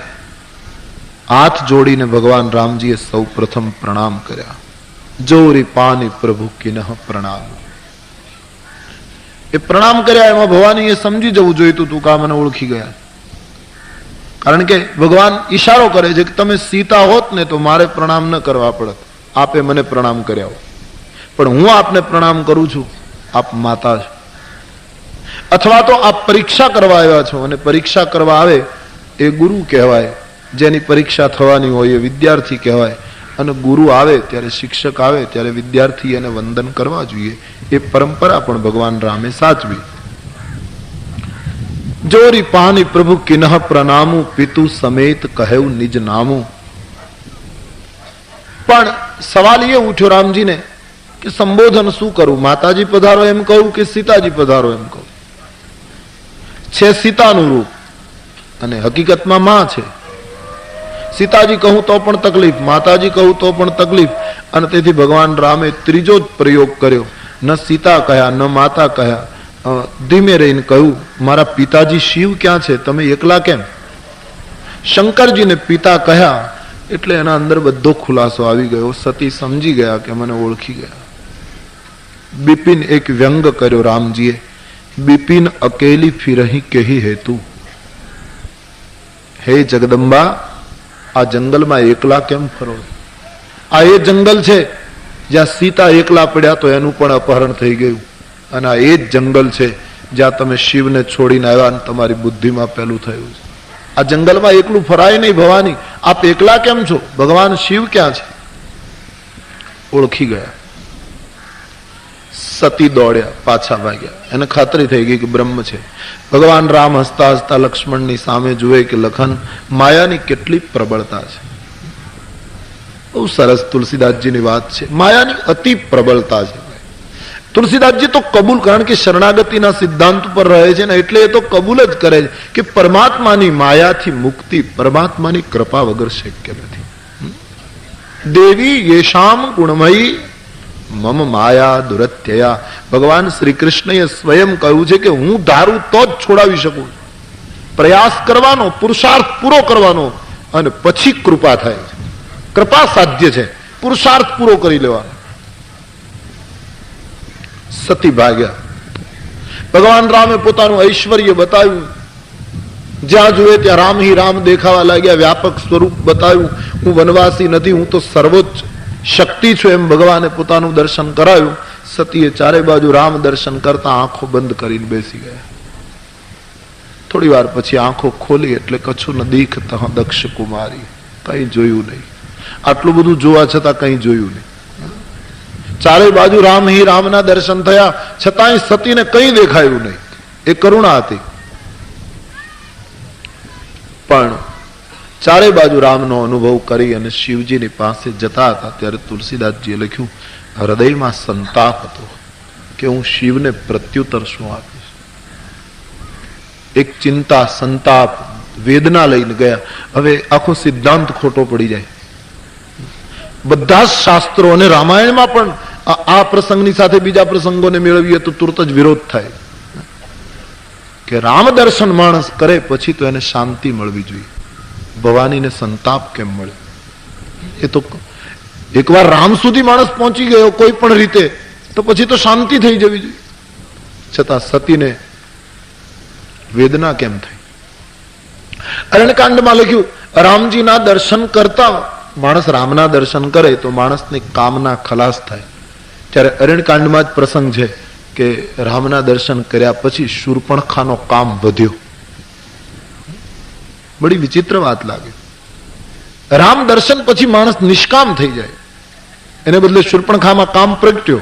હાથ જોડીને ભગવાન રામજીએ સૌ પ્રથમ પ્રણામ કર્યા. જોરી પાની પ્રભુ કિનઃ પ્રણામ. એ પ્રણામ કર્યા એમાં ભવાની એ સમજી જવું જોઈતું તું કા મને ઓળખી ગયા. કારણ કે ભગવાન ઈશારો કરે છે કે તમે સીતા હોત ને તો મારે પ્રણામ ન કરવા પડત. આપે મને પ્રણામ કર્યા, પણ હું આપને પ્રણામ કરું છું, આપ માતા છો. અથવા તો આપ પરીક્ષા કરવા આવ્યા છો, અને પરીક્ષા કરવા આવે એ ગુરુ કહેવાય. જેની પરીક્ષા થવાની હોય એ વિદ્યાર્થી કહેવાય. અને ગુરુ આવે ત્યારે, શિક્ષક આવે ત્યારે વિદ્યાર્થી એને વંદન કરવા જોઈએ. એ પરંપરા પણ ભગવાન રામે સાચવી. જોરી પાની પ્રભુ કિન્હ પ્રણામું, પિતુ સમેત કહેવું નિજ નામું. પણ સવાલ એ ઉઠ્યો રામજીને કે સંબોધન શું કરું? માતાજી પધારો એમ કહું કે સીતાજી પધારો એમ કહું? છે સીતાનું રૂપ અને હકીકતમાં માં છે. સીતાજી કહું તો પણ તકલીફ, માતાજી કહું તો પણ તકલીફ. અને તેથી ભગવાન રામે ત્રીજો જ પ્રયોગ કર્યો. ન સીતા કહ્યા, ન માતા કહ્યા, ધીમે રહીને કહ્યું, મારા પિતાજી શિવ ક્યાં છે? તમે એકલા કેમ? શંકરજીને પિતા કહ્યા એટલે એના અંદર બધો ખુલાસો આવી ગયો. સતી સમજી ગયા કે મને ઓળખી ગયા. બિપિન એક વ્યંગ કર્યો રામજીએ. બિપિન અકેલી ફિરહી કેહી હેતુ. હે જગદંબા, આ જંગલમાં એકલા કેમ ફરો? આ એ જંગલ છે જ્યાં સીતા એકલા પડ્યા તો એનું પણ અપહરણ થઈ ગયું. અને આ એ જ જંગલ છે જ્યાં તમે શિવને છોડીને આવ્યા અને તમારી બુદ્ધિમાં પેલું થયું છે. આ જંગલમાં એકલું ફરાય નહીં ભવાની. આપ એકલા કેમ છો? ભગવાન શિવ ક્યાં છે? ઓળખી ગયા. સતી દોડ્યા, પાછા ભાગ્યા. એને ખાતરી થઈ ગઈ કે બ્રહ્મ છે. ભગવાન રામ હસતા હસતા લક્ષ્મણની સામે જુએ કે લખન, માયાની કેટલી પ્રબળતા છે. બહુ સરસ તુલસીદાસજીની વાત છે. માયાની અતિ પ્રબળતા છે. તુલસીદાસજી તો કબૂલ, કારણ કે શરણાગતિના સિદ્ધાંત પર રહે છે ને, એટલે એ તો કબૂલ જ કરે છે કે પરમાત્માની માયાથી મુક્તિ પરમાત્માની કૃપા વગર શક્ય નથી. દેવી યેશામ ગુણમયી મમ માયા દુરત્યયા. ભગવાન શ્રી કૃષ્ણએ સ્વયં કહ્યું છે કે હું ધારું તો જ છોડાવી શકું. પ્રયાસ કરવાનો, પુરુષાર્થ પૂરો કરવાનો, અને પછી કૃપા થાય છે. કૃપા સાધ્ય છે, પુરુષાર્થ પૂરો કરી લેવાનો. સતી ભાગ્યા. ભગવાન રામે પોતાનું ઐશ્વર્ય બતાવ્યું. જ્યાં જોઈએ ત્યાં રામ હી રામ દેખાવા લાગ્યા. વ્યાપક સ્વરૂપ બતાવ્યું. હું વનવાસી નથી, હું તો સર્વોચ્ચ શક્તિ છું એમ ભગવાને પોતાનું દર્શન કરાવ્યું. સતીએ ચારે બાજુ રામ દર્શન કરતા આંખો બંધ કરીને બેસી ગયા. થોડી વાર પછી આંખો ખોલી એટલે કછું ન દીખત દક્ષ કુમારી. કઈ જોયું નહીં. આટલું બધું જોવા છતાં કઈ જોયું નહીં. ચારે બાજુ રામ હી રામના દર્શન થયા છતાંય સતીને કઈ દેખાયું નહીં. એ કરુણા હતી. પણ ચારે બાજુ રામનો અનુભવ કરી અને શિવજીની પાસે જતા હતા ત્યારે તુલસીદાસજીએ લખ્યું, હૃદયમાં સંતાપ હતો કે હું શિવને પ્રત્યુત્તર શું આપીશ. એક ચિંતા, સંતાપ, વેદના લઈને ગયા. હવે આખો સિદ્ધાંત ખોટો પડી જાય. બધા જ શાસ્ત્રો અને રામાયણમાં પણ આ પ્રસંગની સાથે બીજા પ્રસંગોને મેળવીએ તો તુરત જ વિરોધ થાય કે રામ દર્શન માણસ કરે પછી તો એને શાંતિ મળવી જોઈએ. ભવાનીને સંતાપ કેમ મળે? એ તો એકવાર રામ સુધી માણસ પહોંચી ગયો કોઈ પણ રીતે તો પછી તો શાંતિ થઈ જવી જોઈએ. છતાં સતીને વેદના કેમ થઈ? અરણ્યકાંડમાં લખ્યું, રામજીના દર્શન કરતા માણસ રામના દર્શન કરે તો માણસની કામના ખલાસ થાય. ત્યારે અરણ્યકાંડમાં જ પ્રસંગ છે કે રામના દર્શન કર્યા પછી શૂર્પણખાનો કામ વધ્યો. બડી વિચિત્ર વાત લાગે. રામ દર્શન પછી માણસ નિષ્કામ થઈ જાય, એને બદલે શૂર્પણખામાં કામ પ્રગટ્યો.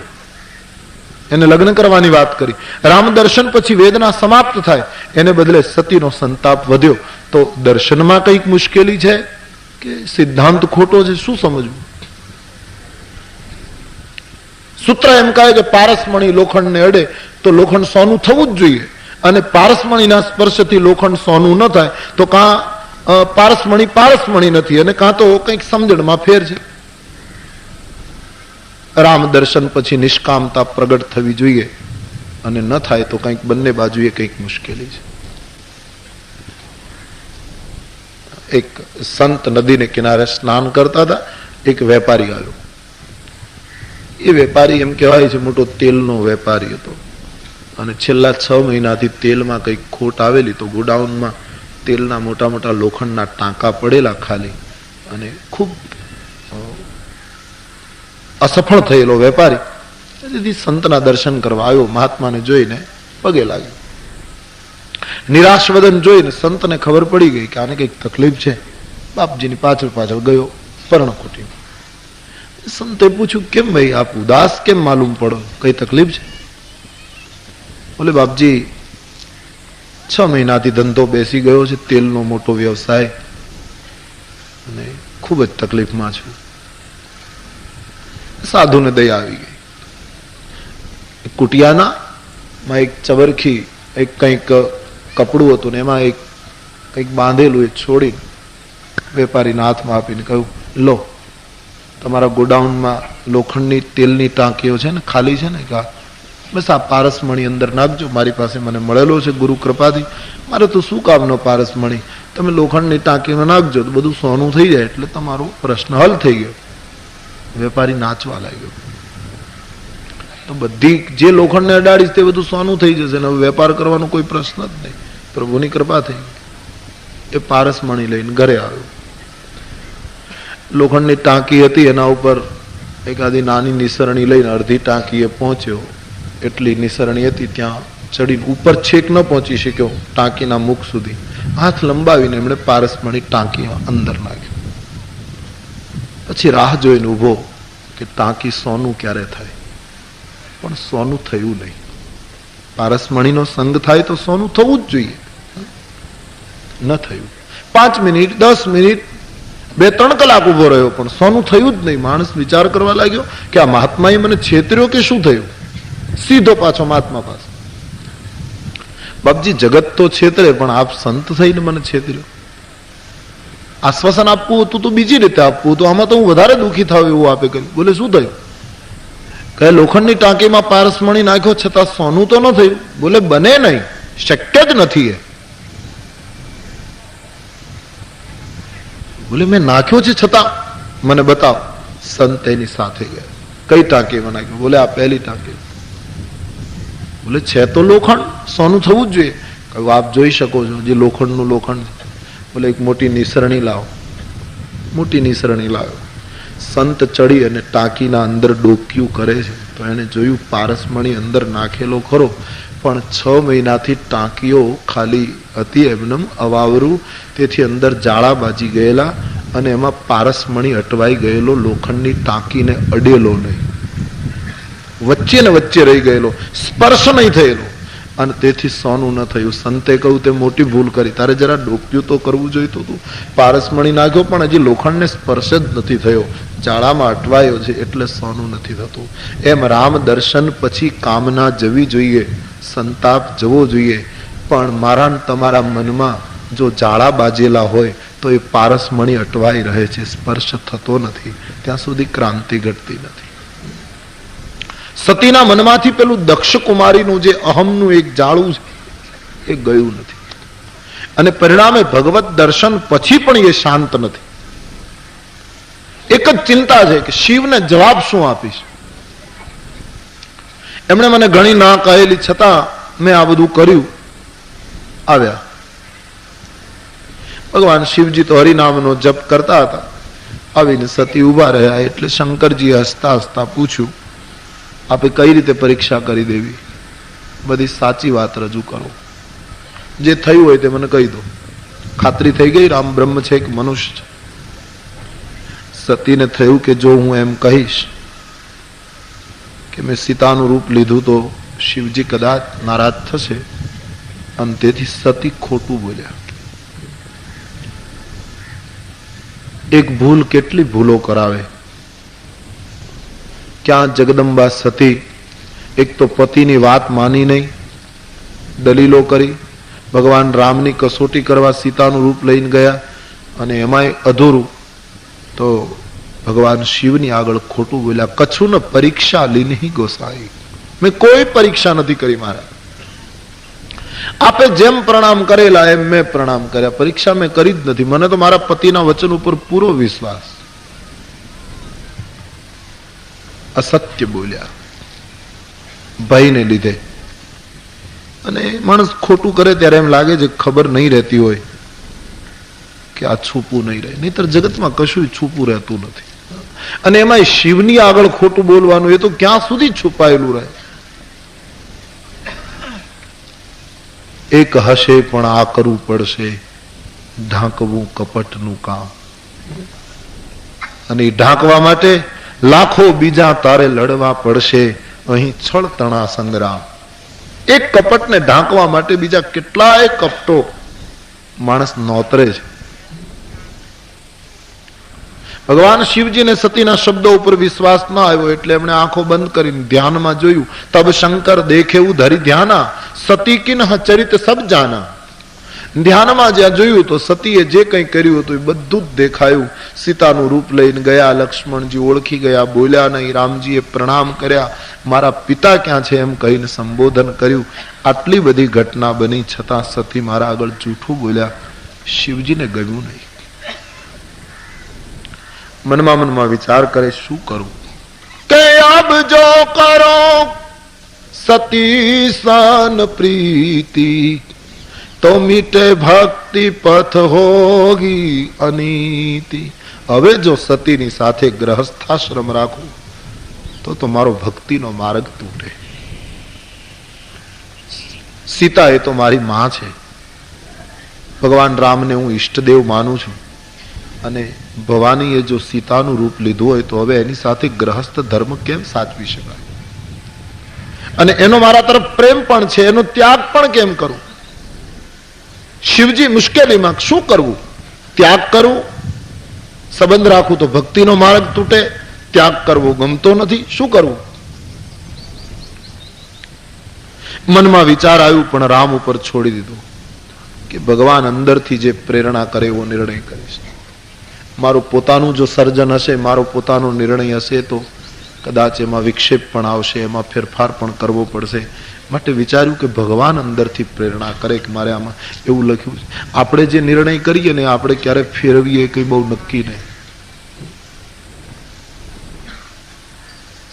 એને લગ્ન કરવાની વાત કરી. રામ દર્શન પછી વેદના સમાપ્ત થાય, એને બદલે સતીનો સંતાપ વધ્યો. તો દર્શનમાં કઈક મુશ્કેલી છે કે સિદ્ધાંત ખોટો છે? શું સમજવું? સૂત્ર એમ કહે કે પારસમણી લોખંડને અડે તો લોખંડ સોનું થવું જ જોઈએ, અને પારસમણીના સ્પર્શથી લોખંડ સોનું ન થાય તો કાં પારસમણી પારસમણી નથી, અને કાં તો કંઈક સમજણમાં ફેર છે. રામ દર્શન પછી નિષ્કામતા પ્રગટ થવી જોઈએ, અને ન થાય તો કંઈક બંને બાજુએ કંઈક મુશ્કેલી છે. એક સંત નદીને કિનારે સ્નાન કરતા હતા. એક વેપારી આવ્યો. એ વેપારી એમ કહેવાય છે મોટો તેલનો વેપારી હતો, અને છેલ્લા 6 મહિનાથી તેલમાં કંઈક ખોટ આવેલી તો ગોડાઉનમાં તેલના મોટા મોટા લોખંડના ટાંકા પડેલા ખાલી, અને ખૂબ અસફળ થયેલો વેપારી તેથી સંતના દર્શન કરવા આવ્યો. મહાત્માને જોઈને પગે લાગ્યો. નિરાશ વદન જોઈને સંતને ખબર પડી ગઈ કે આને કઈક તકલીફ છે. બાપજીની પાછળ પાછળ ગયો પર્ણકુટી. સંતે પૂછ્યું, કેમ ભાઈ આપ ઉદાસ કેમ માલુમ પડો, કઈ તકલીફ છે? બોલે, બાપજી 6 મહિનાથી ધંધો બેસી ગયો છે, તેલનો મોટો વ્યવસાય, અને ખૂબ જ તકલીફમાં છું. સાધુને દયા આવી ગઈ. કુટિયાના માં એક ચબરખી, એક કંઈક કપડું હતું ને એમાં એક કંઈક બાંધેલું, એ છોડીને વેપારીના હાથમાં આપીને કહ્યું, લો તમારા ગોડાઉનમાં લોખંડની તેલની ટાંકીઓ છે ને, ખાલી છે ને, બસ આ પારસમણી અંદર નાખજો, મારી પાસે મને મળેલો છે ગુરુ કૃપાથી, મારે તો શું કામનો પારસમણી, તમે લોખંડની ટાંકીમાં નાખજો તો બધું સોનું થઈ જાય, એટલે તમારો પ્રશ્ન હલ થઈ ગયો. વેપારી નાચવા લાગ્યો. તો બધી જે લોખંડને અડાડીશ તે બધું સોનું થઈ જશે ને હવે વેપાર કરવાનો કોઈ પ્રશ્ન જ નહીં. પ્રભુની કૃપા થઈ. એ પારસમણી લઈને ઘરે આવ્યો. લોખંડની ટાંકી હતી, એના ઉપર એકાદી નાની નિસરણી લઈને અડધી ટાંકીએ પહોંચ્યો. એટલી નિસરણી હતી, ત્યાં ચડીને ઉપર છેક ન પહોંચી શક્યો ટાંકીના મુખ સુધી. હાથ લંબાવીને એમણે પારસમણી ટાંકી અંદર નાખ્યો. પછી રાહ જોઈને ઉભો કે ટાંકી સોનું ક્યારે થાય, પણ સોનું થયું નહીં. પારસમણીનો સંગ થાય તો સોનું થવું જ જોઈએ, ન થયું. 5 મિનિટ 10 મિનિટ 2-3 કલાક ઉભો રહ્યો, પણ સોનું થયું જ નહીં. માણસ વિચાર કરવા લાગ્યો કે આ મહાત્માએ મને છેતર્યો કે શું થયું. સીધો પાછો મહાત્મા પાસે. બાપજી, જગત તો છેતરે, પણ આપ સંત થઈને મને છેતર્યો. આશ્વાસન આપવું હતું તો બીજી રીતે આપવું હતું, આમાં તો હું વધારે દુઃખી થાવ એવું આપે કર્યું. બોલે, શું થયું? કહે, લોખંડની ટાંકીમાં પારસમણી નાખ્યો છતાં સોનું તો ન થયું. બોલે, બને નહીં, શક્ય જ નથી. એ બોલે, મેં નાખ્યો છે છતાં મને બતાવ. સંત એની સાથે ગયા. કઈ ટાંકીમાં નાખ્યો? બોલે, આ પહેલી ટાંકી. બોલે, છે તો લોખંડ, સોનું થવું જ જોઈએ. કહ્યું, આપ જોઈ શકો છો જે લોખંડનું લોખંડ છે. બોલે, એક મોટી નિસરણી લાવો. મોટી નિસરણી લાવ્યો. સંત ચડી અને ટાંકીના અંદર ડોક્યું કરે છે તો એને જોયું પારસમણી અંદર નાખેલો ખરો, પણ 6 મહિનાથી ટાંકીઓ ખાલી હતી, એમને અવાવરું. તેથી અંદર જાળા બાજી ગયેલા અને એમાં પારસમણી અટવાઈ ગયેલો, લોખંડની ટાંકીને અડેલો નહીં, વચ્ચે ને વચ્ચે રહી ગયેલો, સ્પર્શ નહીં થયેલો, અને તેથી સોનું ન થયું. સંતે કહ્યું, તે મોટી ભૂલ કરી, તારે જરા ડોક્યું તો કરવું જોઈતું હતું. પારસમણી નાખ્યો પણ હજી લોખંડને સ્પર્શ જ નથી થયો, જાળામાં અટવાયો છે, એટલે સોનું નથી થતું. એમ રામ દર્શન પછી કામના જવી જોઈએ, સંતાપ જવો જોઈએ, પણ મારા તમારા મનમાં જો જાળા બાજેલા હોય તો એ પારસમણી અટવાઈ રહે છે, સ્પર્શ થતો નથી, ત્યાં સુધી ક્રાંતિ ઘટતી નથી. સતીના મનમાંથી પેલું દક્ષ કુમારીનું જે અહમનું એક જાળું છે એ ગયું નથી, અને પરિણામે ભગવત દર્શન પછી પણ એ શાંત નથી. એક જ ચિંતા છે કે શિવને જવાબ શું આપીશ. એમણે મને ઘણી ના કહેલી છતાં મેં આ બધું કર્યું. આવ્યા ભગવાન શિવજી તો હરિનામનો જપ કરતા હતા. આવીને સતી ઉભા રહ્યા એટલે શંકરજીએ હસતા હસતા પૂછ્યું, આપે કઈ રીતે પરીક્ષા કરી દેવી? બધી સાચી વાત રજૂ કરો, જે થયું હોય તે મને કહી દો. ખાતરી થઈ ગઈ રામ બ્રહ્મ છે કે મનુષ્ય છે? સતીને થયું કે જો હું એમ કહીશ કે મેં સીતાનું રૂપ લીધું તો શિવજી કદાચ નારાજ થશે, અને તેથી સતી ખોટું બોલ્યા. એક ભૂલ કેટલી ભૂલો કરાવે. ક્યાં જગદંબા સતી એક તો પતિની વાત માની નહીં, દલીલો કરી, ભગવાન રામની કસોટી કરવા સીતાનું રૂપ લઈને ગયા, અને એમાંય અધૂરું, તો ભગવાન શિવની આગળ ખોટું બોલ્યા. કછું ન પરીક્ષા લીની ગોસાઈ, મેં કોઈ પરીક્ષા નથી કરી મારા. આપે જેમ પ્રણામ કરેલા એમ મેં પ્રણામ કર્યા, પરીક્ષા મેં કરી જ નથી. મને તો મારા પતિના વચન ઉપર પૂરો વિશ્વાસ. અસત્ય બોલ્યા ભયને લીધે. અને માણસ ખોટું કરે ત્યારે એમ લાગે છે ખબર નહીં રહેતી હોય કે આ છૂપું નહીં રહે, નહીતર જગતમાં કશું છૂપું રહેતું નથી. અને એમાં શિવની આગળ ખોટું બોલવાનું એ તો ક્યાં સુધી છુપાયેલું રહે. એક હશે પણ આ કરવું પડશે, ઢાંકવું કપટનું કામ. અને ઢાંકવા માટે લાખો બીજા તારે લડવા પડશે, અહીં છળ તણા સંગ્રામ. એક કપટને ઢાંકવા માટે બીજા કેટલાય કપટો માણસ નોતરે છે. ભગવાન શિવજીને સતીના શબ્દો ઉપર વિશ્વાસ ના આવ્યો એટલે એમણે આંખો બંધ કરીને ધ્યાનમાં જોયું. તબ શંકર દેખે ધરી ધ્યાના, સતી કિન્હ ચરિત સબ જાના. ધ્યાનમાં જ્યાં જોયું તો સતીએ જે કંઈ કર્યું હતું એ બધું જ દેખાયું. સીતાનું રૂપ લઈને ગયા, લક્ષ્મણજી ઓળખી ગયા, બોલ્યા નહીં. રામજીએ પ્રણામ કર્યા, મારા પિતા ક્યાં છે એમ કહીને સંબોધન કર્યું. આટલી બધી ઘટના બની છતાં સતી મારા આગળ જૂઠું બોલ્યા. શિવજીને ગમ્યું નહીં. મનમાં વિચાર કરે, શું કરું? કે અબ જો કરો સતી સન પ્રીતિ, તો મીટે ભક્તિ પથ હોગી અનીતિ. હવે જો સતીની સાથે ગ્રહસ્થાશ્રમ રાખું તો મારો ભક્તિનો માર્ગ તૂટે. સીતા એ તો મારી માં છે. ભગવાન રામને હું ઈષ્ટદેવ માનું છું. અને ભવાનીએ જો સીતાનું રૂપ લીધું હોય તો હવે એની સાથે ગ્રહસ્થ ધર્મ કેમ સાચવી શકાય? અને એનો મારા તરફ પ્રેમ પણ છે, એનો ત્યાગ પણ કેમ કરું? શિવજી મુશ્કેલીમાં, શું કરવું? ત્યાગ કરવું? સંબંધ રાખવું તો ભક્તિનો માર્ગ તૂટે, ત્યાગ કરવો ગમતો નથી, શું કરવું? મનમાં વિચાર આવ્યું પણ રામ ઉપર છોડી દીધું કે ભગવાન અંદરથી જે પ્રેરણા કરે એવો નિર્ણય કરીશ. મારું પોતાનું જો સર્જન હશે, મારો પોતાનો નિર્ણય હશે તો કદાચ એમાં વિક્ષેપ પણ આવશે, એમાં ફેરફાર પણ કરવો પડશે. માટે વિચાર્યું કે ભગવાન અંદરથી પ્રેરણા કરે કે મારે આમાં એવું લખ્યું છે. આપણે જે નિર્ણય કરીએ ને આપણે ક્યારે ફેરવીએ કઈ બહુ નક્કી નહીં.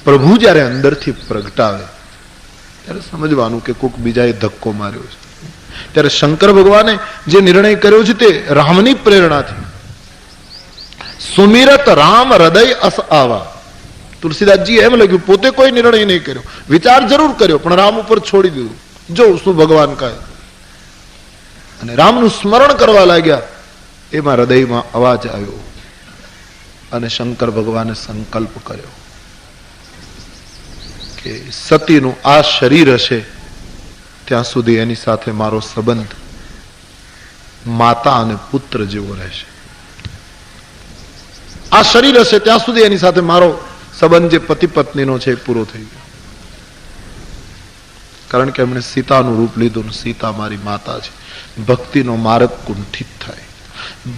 પ્રભુ જયારે અંદરથી પ્રગટાવે ત્યારે સમજવાનું કે કોઈક બીજાએ ધક્કો માર્યો છે. ત્યારે શંકર ભગવાને જે નિર્ણય કર્યો છે તે રામની પ્રેરણાથી. સુમિરત રામ હૃદય અસ આવા. તુલસીદાસજી એમ લખ્યું, પોતે કોઈ નિર્ણય નહીં કર્યો, વિચાર જરૂર કર્યો પણ રામ ઉપર છોડી દીધું. જો શું ભગવાન કહે. અને રામનું સ્મરણ કરવા લાગ્યા, એમાં હૃદયમાં અવાજ આવ્યો અને શંકર ભગવાને સંકલ્પ કર્યો કે સતીનું આ શરીર હશે ત્યાં સુધી એની સાથે મારો સંબંધ માતા અને પુત્ર જેવો રહેશે. આ શરીર હશે ત્યાં સુધી એની સાથે મારો સંબંધ જે પતિ પત્નીનો છે એ પૂરો થઈ ગયો. કારણ કે એમણે સીતાનું રૂપ લીધું, સીતા મારી માતા છે. ભક્તિનો માર્ગ કુંઠિત થાય.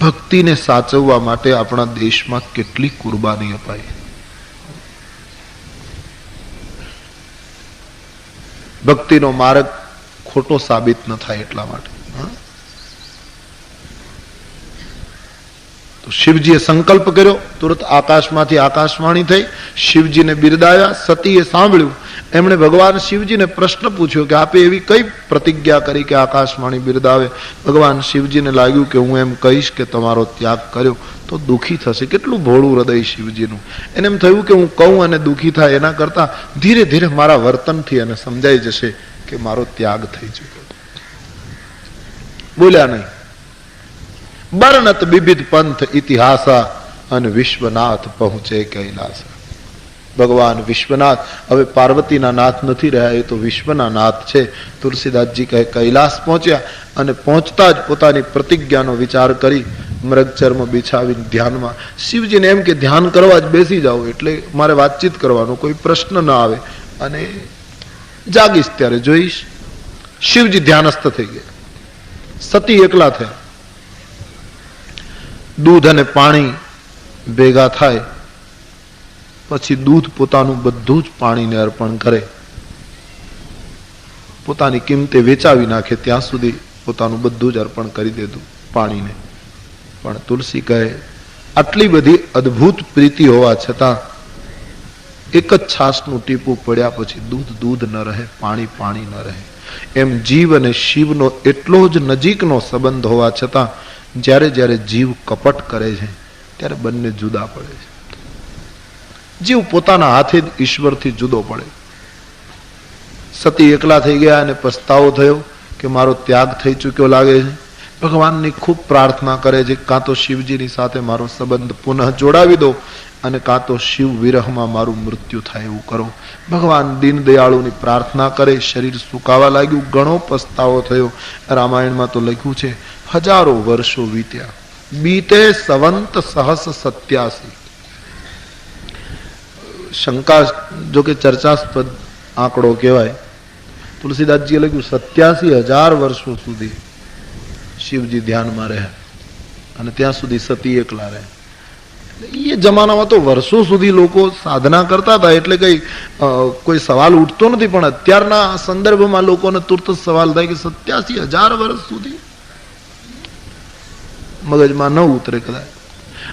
ભક્તિને સાચવવા માટે આપણા દેશમાં કેટલી કુરબાની અપાઈ. ભક્તિનો માર્ગ ખોટો સાબિત ન થાય એટલા માટે. તો શિવજીએ સંકલ્પ કર્યો, તુરત આકાશમાંથી આકાશવાણી થઈ, શિવજીને બિરદાવ્યા. સતીએ સાંભળ્યું. એમણે ભગવાન શિવજીને પ્રશ્ન પૂછ્યો કે આપે એવી કઈ પ્રતિજ્ઞા કરી કે આકાશવાણી બિરદાવે? ભગવાન શિવજીને લાગ્યું કે હું એમ કહીશ કે તમારો ત્યાગ કર્યો તો દુઃખી થશે. કેટલું ભોળું હૃદય શિવજીનું. એને એમ થયું કે હું કહું અને દુઃખી થાય એના કરતા ધીરે ધીરે મારા વર્તનથી એને સમજાઈ જશે કે મારો ત્યાગ થઈ ચુક્યો. બોલ્યા નહીં. બરનત વિવિધ પંથ ઇતિહાસા અને વિશ્વનાથ પહોંચે કૈલાસ. ભગવાન વિશ્વનાથ હવે પાર્વતીના નાથ નથી રહ્યા, એ તો વિશ્વના નાથ છે. તુલસીદાસજી કહે કૈલાસ પહોંચ્યા અને પહોંચતા જ પોતાની પ્રતિજ્ઞાનો વિચાર કરી મૃગચર્મ બિછાવીને ધ્યાનમાં. શિવજીને એમ કે ધ્યાન કરવા જ બેસી જાઓ એટલે મારે વાતચીત કરવાનો કોઈ પ્રશ્ન ન આવે અને જાગીશ ત્યારે જોઈશ. શિવજી ધ્યાનસ્થ થઈ ગયા. સતી એકલા થયા. દૂધ અને પાણી ભેગા થાય પછી દૂધ પોતાનું બધું જ પાણીને અર્પણ કરે, પોતાની કિંમતે વેચાવી નાખે ત્યાં સુધી પોતાનું બધું જ અર્પણ કરી દેતું પાણીને. પણ તુલસી કહે આટલી બધી અદ્ભુત પ્રીતિ હોવા છતાં એક જ છાસનું ટીપું પડ્યા પછી દૂધ દૂધ ન રહે, પાણી પાણી ન રહે. એમ જીવ અને શિવનો એટલો જ નજીકનો સંબંધ હોવા છતાં જ્યારે જ્યારે જીવ કપટ કરે છે ત્યારે બંને જુદા પડે છે. જીવ પોતાના હાથે જ ઈશ્વરથી જુદો પડે. સતી એકલા થઈ ગયા અને પસ્તાવો થયો કે મારો ત્યાગ થઈ ચૂક્યો લાગે છે. ભગવાનની ખૂબ પ્રાર્થના કરે છે, કાં તો શિવજીની સાથે મારો સંબંધ પુનઃ જોડાવી દો અને કાં તો શિવ વિરહમાં મારું મૃત્યુ થાય એવું કરો. ભગવાન દીન દયાળુની પ્રાર્થના કરે. શરીર સુકાવા લાગ્યું, ઘણો પસ્તાવો થયો. રામાયણમાં તો લખ્યું છે હજારો વર્ષો વીત્યા, બીતે સંવંત સહસ 87. શંકા જો કે ચર્ચાસ્પદ આંકડો કહેવાય. તુલસીદાસજીએ લખ્યું 87,000 વર્ષો સુધી શિવજી ધ્યાનમાં રહ્યા અને ત્યાં સુધી સતી એકલા રહે. એ જમાનામાં તો વર્ષો સુધી લોકો સાધના કરતા હતા એટલે કઈ કોઈ સવાલ ઉઠતો નથી, પણ અત્યારના સંદર્ભમાં લોકોને તુરત સવાલ થાય કે 87,000 વર્ષ સુધી મગજમાં ન ઉતરે કદાચ.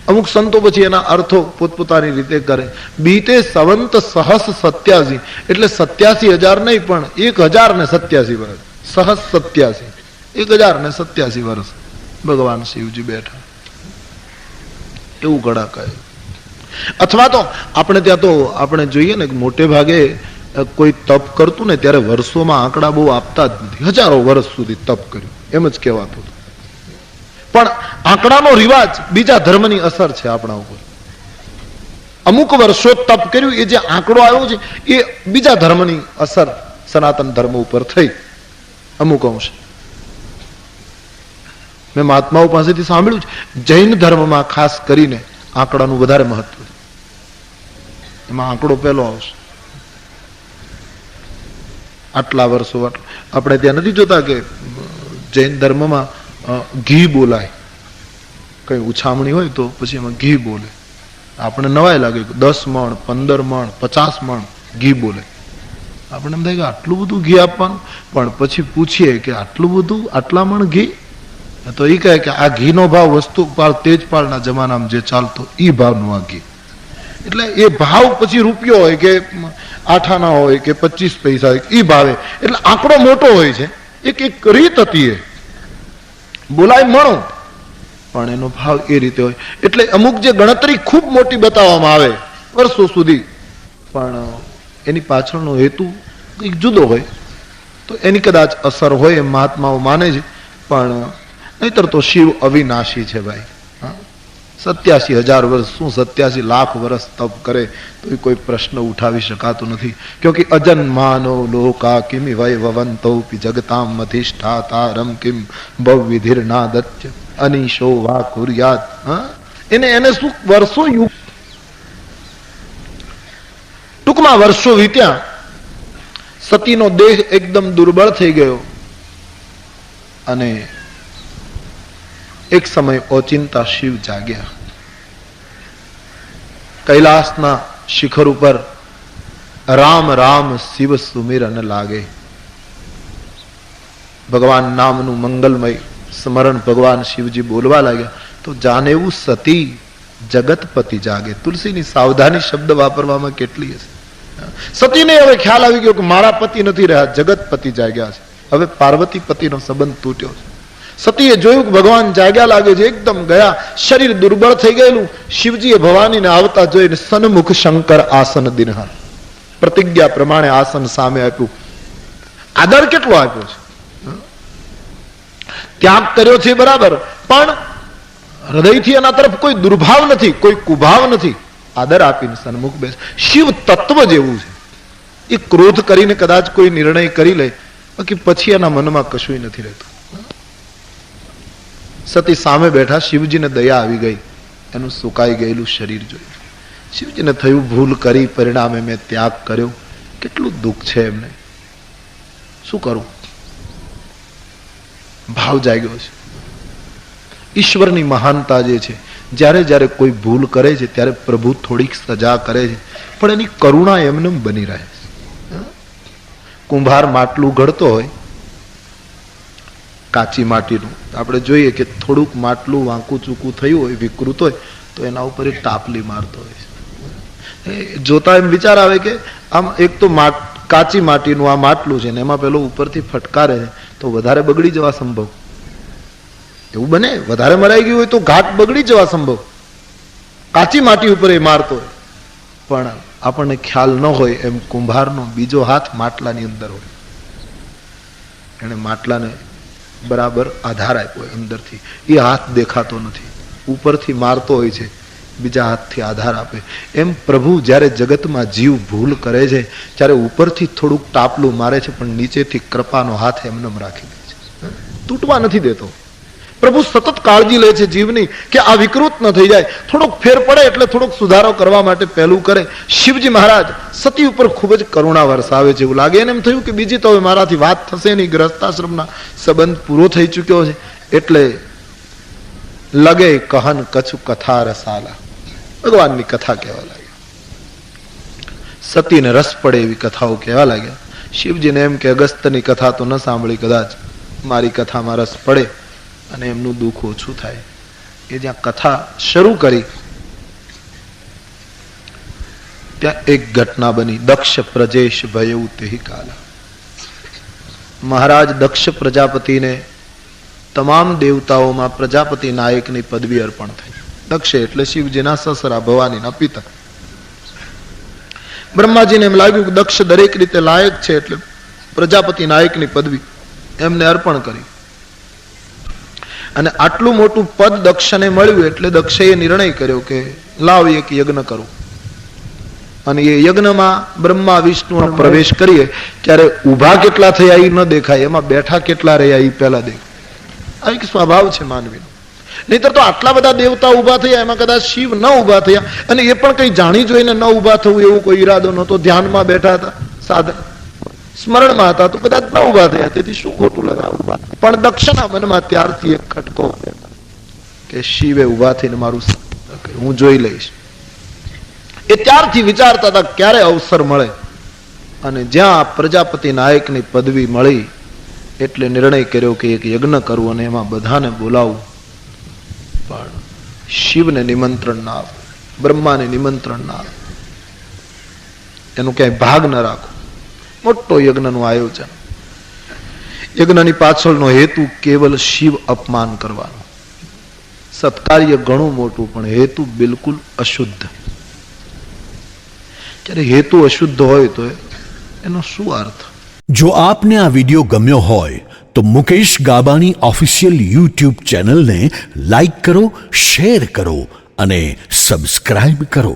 અમુક સંતો પછી એના અર્થો પોતપોતાની રીતે કરે. બીતે સંવંત સહસ 87 એટલે 87,000 નહીં પણ 1,087 વર્ષ. સહસ 87, 1,087 વર્ષ ભગવાન શિવજી બેઠા, એવું ઘણા કહે. અથવા તો આપણે ત્યાં તો આપણે જોઈએ ને મોટે ભાગે કોઈ તપ કરતું ને ત્યારે વર્ષોમાં આંકડા બહુ આપતા જ નથી. હજારો વર્ષ સુધી તપ કર્યું એમ જ કહેવાતું હતું. પણ આંકડાનો રિવાજ બીજા ધર્મની અસર છે આપણા ઉપર. અમુક વર્ષો તપ કર્યું એ જે આંકડો આવ્યો છે એ બીજા ધર્મની અસર સનાતન ધર્મ ઉપર થઈ અમુક અંશ. મેં મહાત્માઓ પાસેથી સાંભળ્યું છે જૈન ધર્મમાં ખાસ કરીને આંકડાનું વધારે મહત્વ છે. એમાં આંકડો પહેલો આવશે. આટલા વર્ષો આપણે ત્યાં નથી જોતા કે જૈન ધર્મમાં ઘી બોલાય, કઈ ઉછામણી હોય તો પછી એમાં ઘી બોલે. આપણે નવાય લાગે 10 મણ 15 મણ 50 મણ ઘી બોલે. આપણે એમ થાય કે આટલું બધું ઘી આપવાનું, પણ પછી પૂછીએ કે આટલું બધું આટલા મણ ઘી, તો એ કહે કે આ ઘીનો ભાવ વસ્તુપાળ તેજપાળના જમાનામાં જે ચાલતો એ ભાવનું આ ઘી. એટલે એ ભાવ પછી રૂપિયો હોય કે 8 આના હોય કે 25 પૈસા હોય એ ભાવે. એટલે આંકડો મોટો હોય છે. એક રીત હતી, એ બોલાય મણો પણ એનો ભાવ એ રીતે હોય. એટલે અમુક જે ગણતરી ખૂબ મોટી બતાવવામાં આવે વર્ષો સુધી, પણ એની પાછળનો હેતુ કંઈક જુદો હોય તો એની કદાચ અસર હોય એમ મહાત્માઓ માને છે. પણ નહીતર તો શિવ અવિનાશી છે ભાઈ. 87,000 વર્ષ શું 87 લાખ વર્ષ તપ કરે તો એ કોઈ પ્રશ્ન ઉઠાવી શકાતો નથી. ક્યોંકિ અજન્માનો લોકા કિમિ વૈવવંતો પિ જગતામ અધિષ્ઠાતારમ કિમ ભવવિધિર્નાદત્ય અનિશો વા કુર્યાત. એને શું વર્ષો યુગ, ટૂંકમાં વર્ષો વીત્યા. સતીનો દેહ એકદમ દુર્બળ થઈ ગયો અને એક સમય ઓચિંતા શિવ જાગ્યા. કૈલાસના શિખર ઉપર રામ રામ શિવ સુમિરન લાગે. ભગવાન નામનું મંગલમય સ્મરણ ભગવાન શિવજી બોલવા લાગ્યા તો જાને એવું સતી જગતપતિ જાગે. તુલસીની સાવધાની શબ્દ વાપરવામાં કેટલી હશે. સતીને હવે ખ્યાલ આવી ગયો કે મારા પતિ નથી રહ્યા, જગતપતિ જાગ્યા છે. હવે પાર્વતી પતિનો સંબંધ તૂટ્યો છે. સતીએ જોયું કે ભગવાન જાગ્યા લાગે છે, એકદમ ગયા. શરીર દુર્બળ થઈ ગયેલું. શિવજીએ ભવાનીને આવતા જોઈને સન્મુખ શંકર આસન દિનહા, પ્રતિજ્ઞા પ્રમાણે આસન સામે આપ્યું. આદર કેટલો આપ્યો છે. ત્યાગ કર્યો છે બરાબર, પણ હૃદયથી એના તરફ કોઈ દુર્ભાવ નથી, કોઈ કુભાવ નથી. આદર આપીને સન્મુખ બેસ. શિવ તત્વ જેવું છે. એ ક્રોધ કરીને કદાચ કોઈ નિર્ણય કરી લે, બાકી પછી એના મનમાં કશું નથી રહેતું. સતી સામે બેઠા. શિવજીને દયા આવી ગઈ. એનું સુકાઈ ગયેલું શરીર જોયું. શિવજીને થયું ભૂલ કરી, પરિણામે મેં ત્યાગ કર્યો. કેટલું દુઃખ છે એમને. શું કરું? ભાવ જાગ્યો છે. ઈશ્વરની મહાનતા જે છે, જ્યારે જ્યારે કોઈ ભૂલ કરે છે ત્યારે પ્રભુ થોડીક સજા કરે છે, પણ એની કરુણા એમને બની રહે છે. કુંભાર માટલું ઘડતો હોય કાચી માટીનું, આપણે જોઈએ કે થોડુંક માટલું વાંકું ચૂકું થયું હોય, વિકૃત હોય તો એના ઉપર એક ટાપલી મારતો હોય છે. જોતા એમ વિચાર આવે કે આમ એક તો કાચી માટીનું આ માટલું છે ને એમાં પેલો ઉપરથી ફટકારે તો વધારે બગડી જવા સંભવ. એવું બને, વધારે મરાઈ ગયું હોય તો ઘાટ બગડી જવા સંભવ. કાચી માટી ઉપર એ મારતો હોય પણ આપણને ખ્યાલ ન હોય એમ કુંભારનો બીજો હાથ માટલાની અંદર હોય. એને માટલાને બરાબર આધાર આપ્યો હોય અંદરથી. એ હાથ દેખાતો નથી, ઉપરથી મારતો હોય છે, બીજા હાથથી આધાર આપે. એમ પ્રભુ જ્યારે જગતમાં જીવ ભૂલ કરે છે ત્યારે ઉપરથી થોડુંક ટાપલું મારે છે, પણ નીચેથી કૃપાનો હાથ એમને રાખી દે છે, તૂટવા નથી દેતો. પ્રભુ સતત કાળજી લે છે જીવની કે આ વિકૃત ન થઈ જાય. થોડોક ફેર પડે એટલે થોડોક સુધારો કરવા માટે પહેલું કરે. શિવજી મહારાજ સતી ઉપર ખૂબ જ કરુણા વરસાવે છે. એવું લાગે એને એમ થયું કે બીજી તો હવે મારાથી વાત થશે નહીં, ગ્રસ્તાશ્રમના સંબંધ પૂરો થઈ ચૂક્યો છે. એટલે લગે કહન કછુ કથા રસાલા, ભગવાનની કથા કહેવા લાગ્યા. સતીને રસ પડે એવી કથાઓ કહેવા લાગ્યા. શિવજીને એમ કે અગસ્ત્યની કથા તો ન સાંભળી, કદાચ મારી કથામાં રસ પડે અને એમનું દુઃખ ઓછું થાય. એ જ્યાં કથા શરૂ કરી ત્યાં એક ઘટના બની. દક્ષ પ્રજેશ ભયઉ તેહી કાલા. મહારાજ દક્ષ પ્રજાપતિને તમામ દેવતાઓમાં પ્રજાપતિ નાયકની પદવી અર્પણ થઈ. દક્ષ એટલે શિવજીના સસરા, ભવાનીના પિતા. બ્રહ્માજીને એમ લાગ્યું કે દક્ષ દરેક રીતે લાયક છે, એટલે પ્રજાપતિ નાયકની પદવી એમને અર્પણ કરી. અને આટલું મોટું પદ દક્ષને મળ્યું એટલે દક્ષે નિર્ણય કર્યો કે લાવ એક યજ્ઞ કરું. અને એ યજ્ઞમાં બ્રહ્મા વિષ્ણુ પ્રવેશ કરીએ ત્યારે ઉભા કેટલા થયા એ ન દેખાય, એમાં બેઠા કેટલા રહ્યા એ પહેલા દેખાય. આ એક સ્વભાવ છે માનવીનો. નહીતર તો આટલા બધા દેવતા ઉભા થયા, એમાં કદાચ શિવ ન ઉભા થયા, અને એ પણ કઈ જાણી જોઈને ન ઉભા થવું એવું કોઈ ઈરાદો નહોતો. ધ્યાનમાં બેઠા હતા, સાધન સ્મરણમાં હતા, તો કદાચ ન ઉભા થયા. તેથી શું ખોટું લગાવવું? પણ દક્ષના મનમાં ત્યારથી એક ખટકો કે શિવે ઉભા થઈને મારું હું જોઈ લઈશ. એ ત્યારથી વિચારતા હતા ક્યારે અવસર મળે. અને જ્યાં પ્રજાપતિ નાયકની પદવી મળી એટલે નિર્ણય કર્યો કે એક યજ્ઞ કરવું અને એમાં બધાને બોલાવવું. પણ શિવને નિમંત્રણ ના આપવું, બ્રહ્માને નિમંત્રણ ના આપવું, એનું ક્યાંય ભાગ ન રાખવું. મોટો યજ્ઞનું આયોજન. યજ્ઞની પાછળનો હેતુ કેવલ શિવ અપમાન કરવાનો. સત્કાર્ય ઘણું મોટું, પણ હેતુ બિલકુલ અશુદ્ધ. ત્યારે હેતુ અશુદ્ધ હોય તો એનો શું અર્થ? જો આપને આ વિડિયો ગમ્યો હોય તો મુકેશ ગાબાની ઓફિશિયલ YouTube ચેનલને લાઈક કરો, શેર કરો અને સબસ્ક્રાઇબ કરો.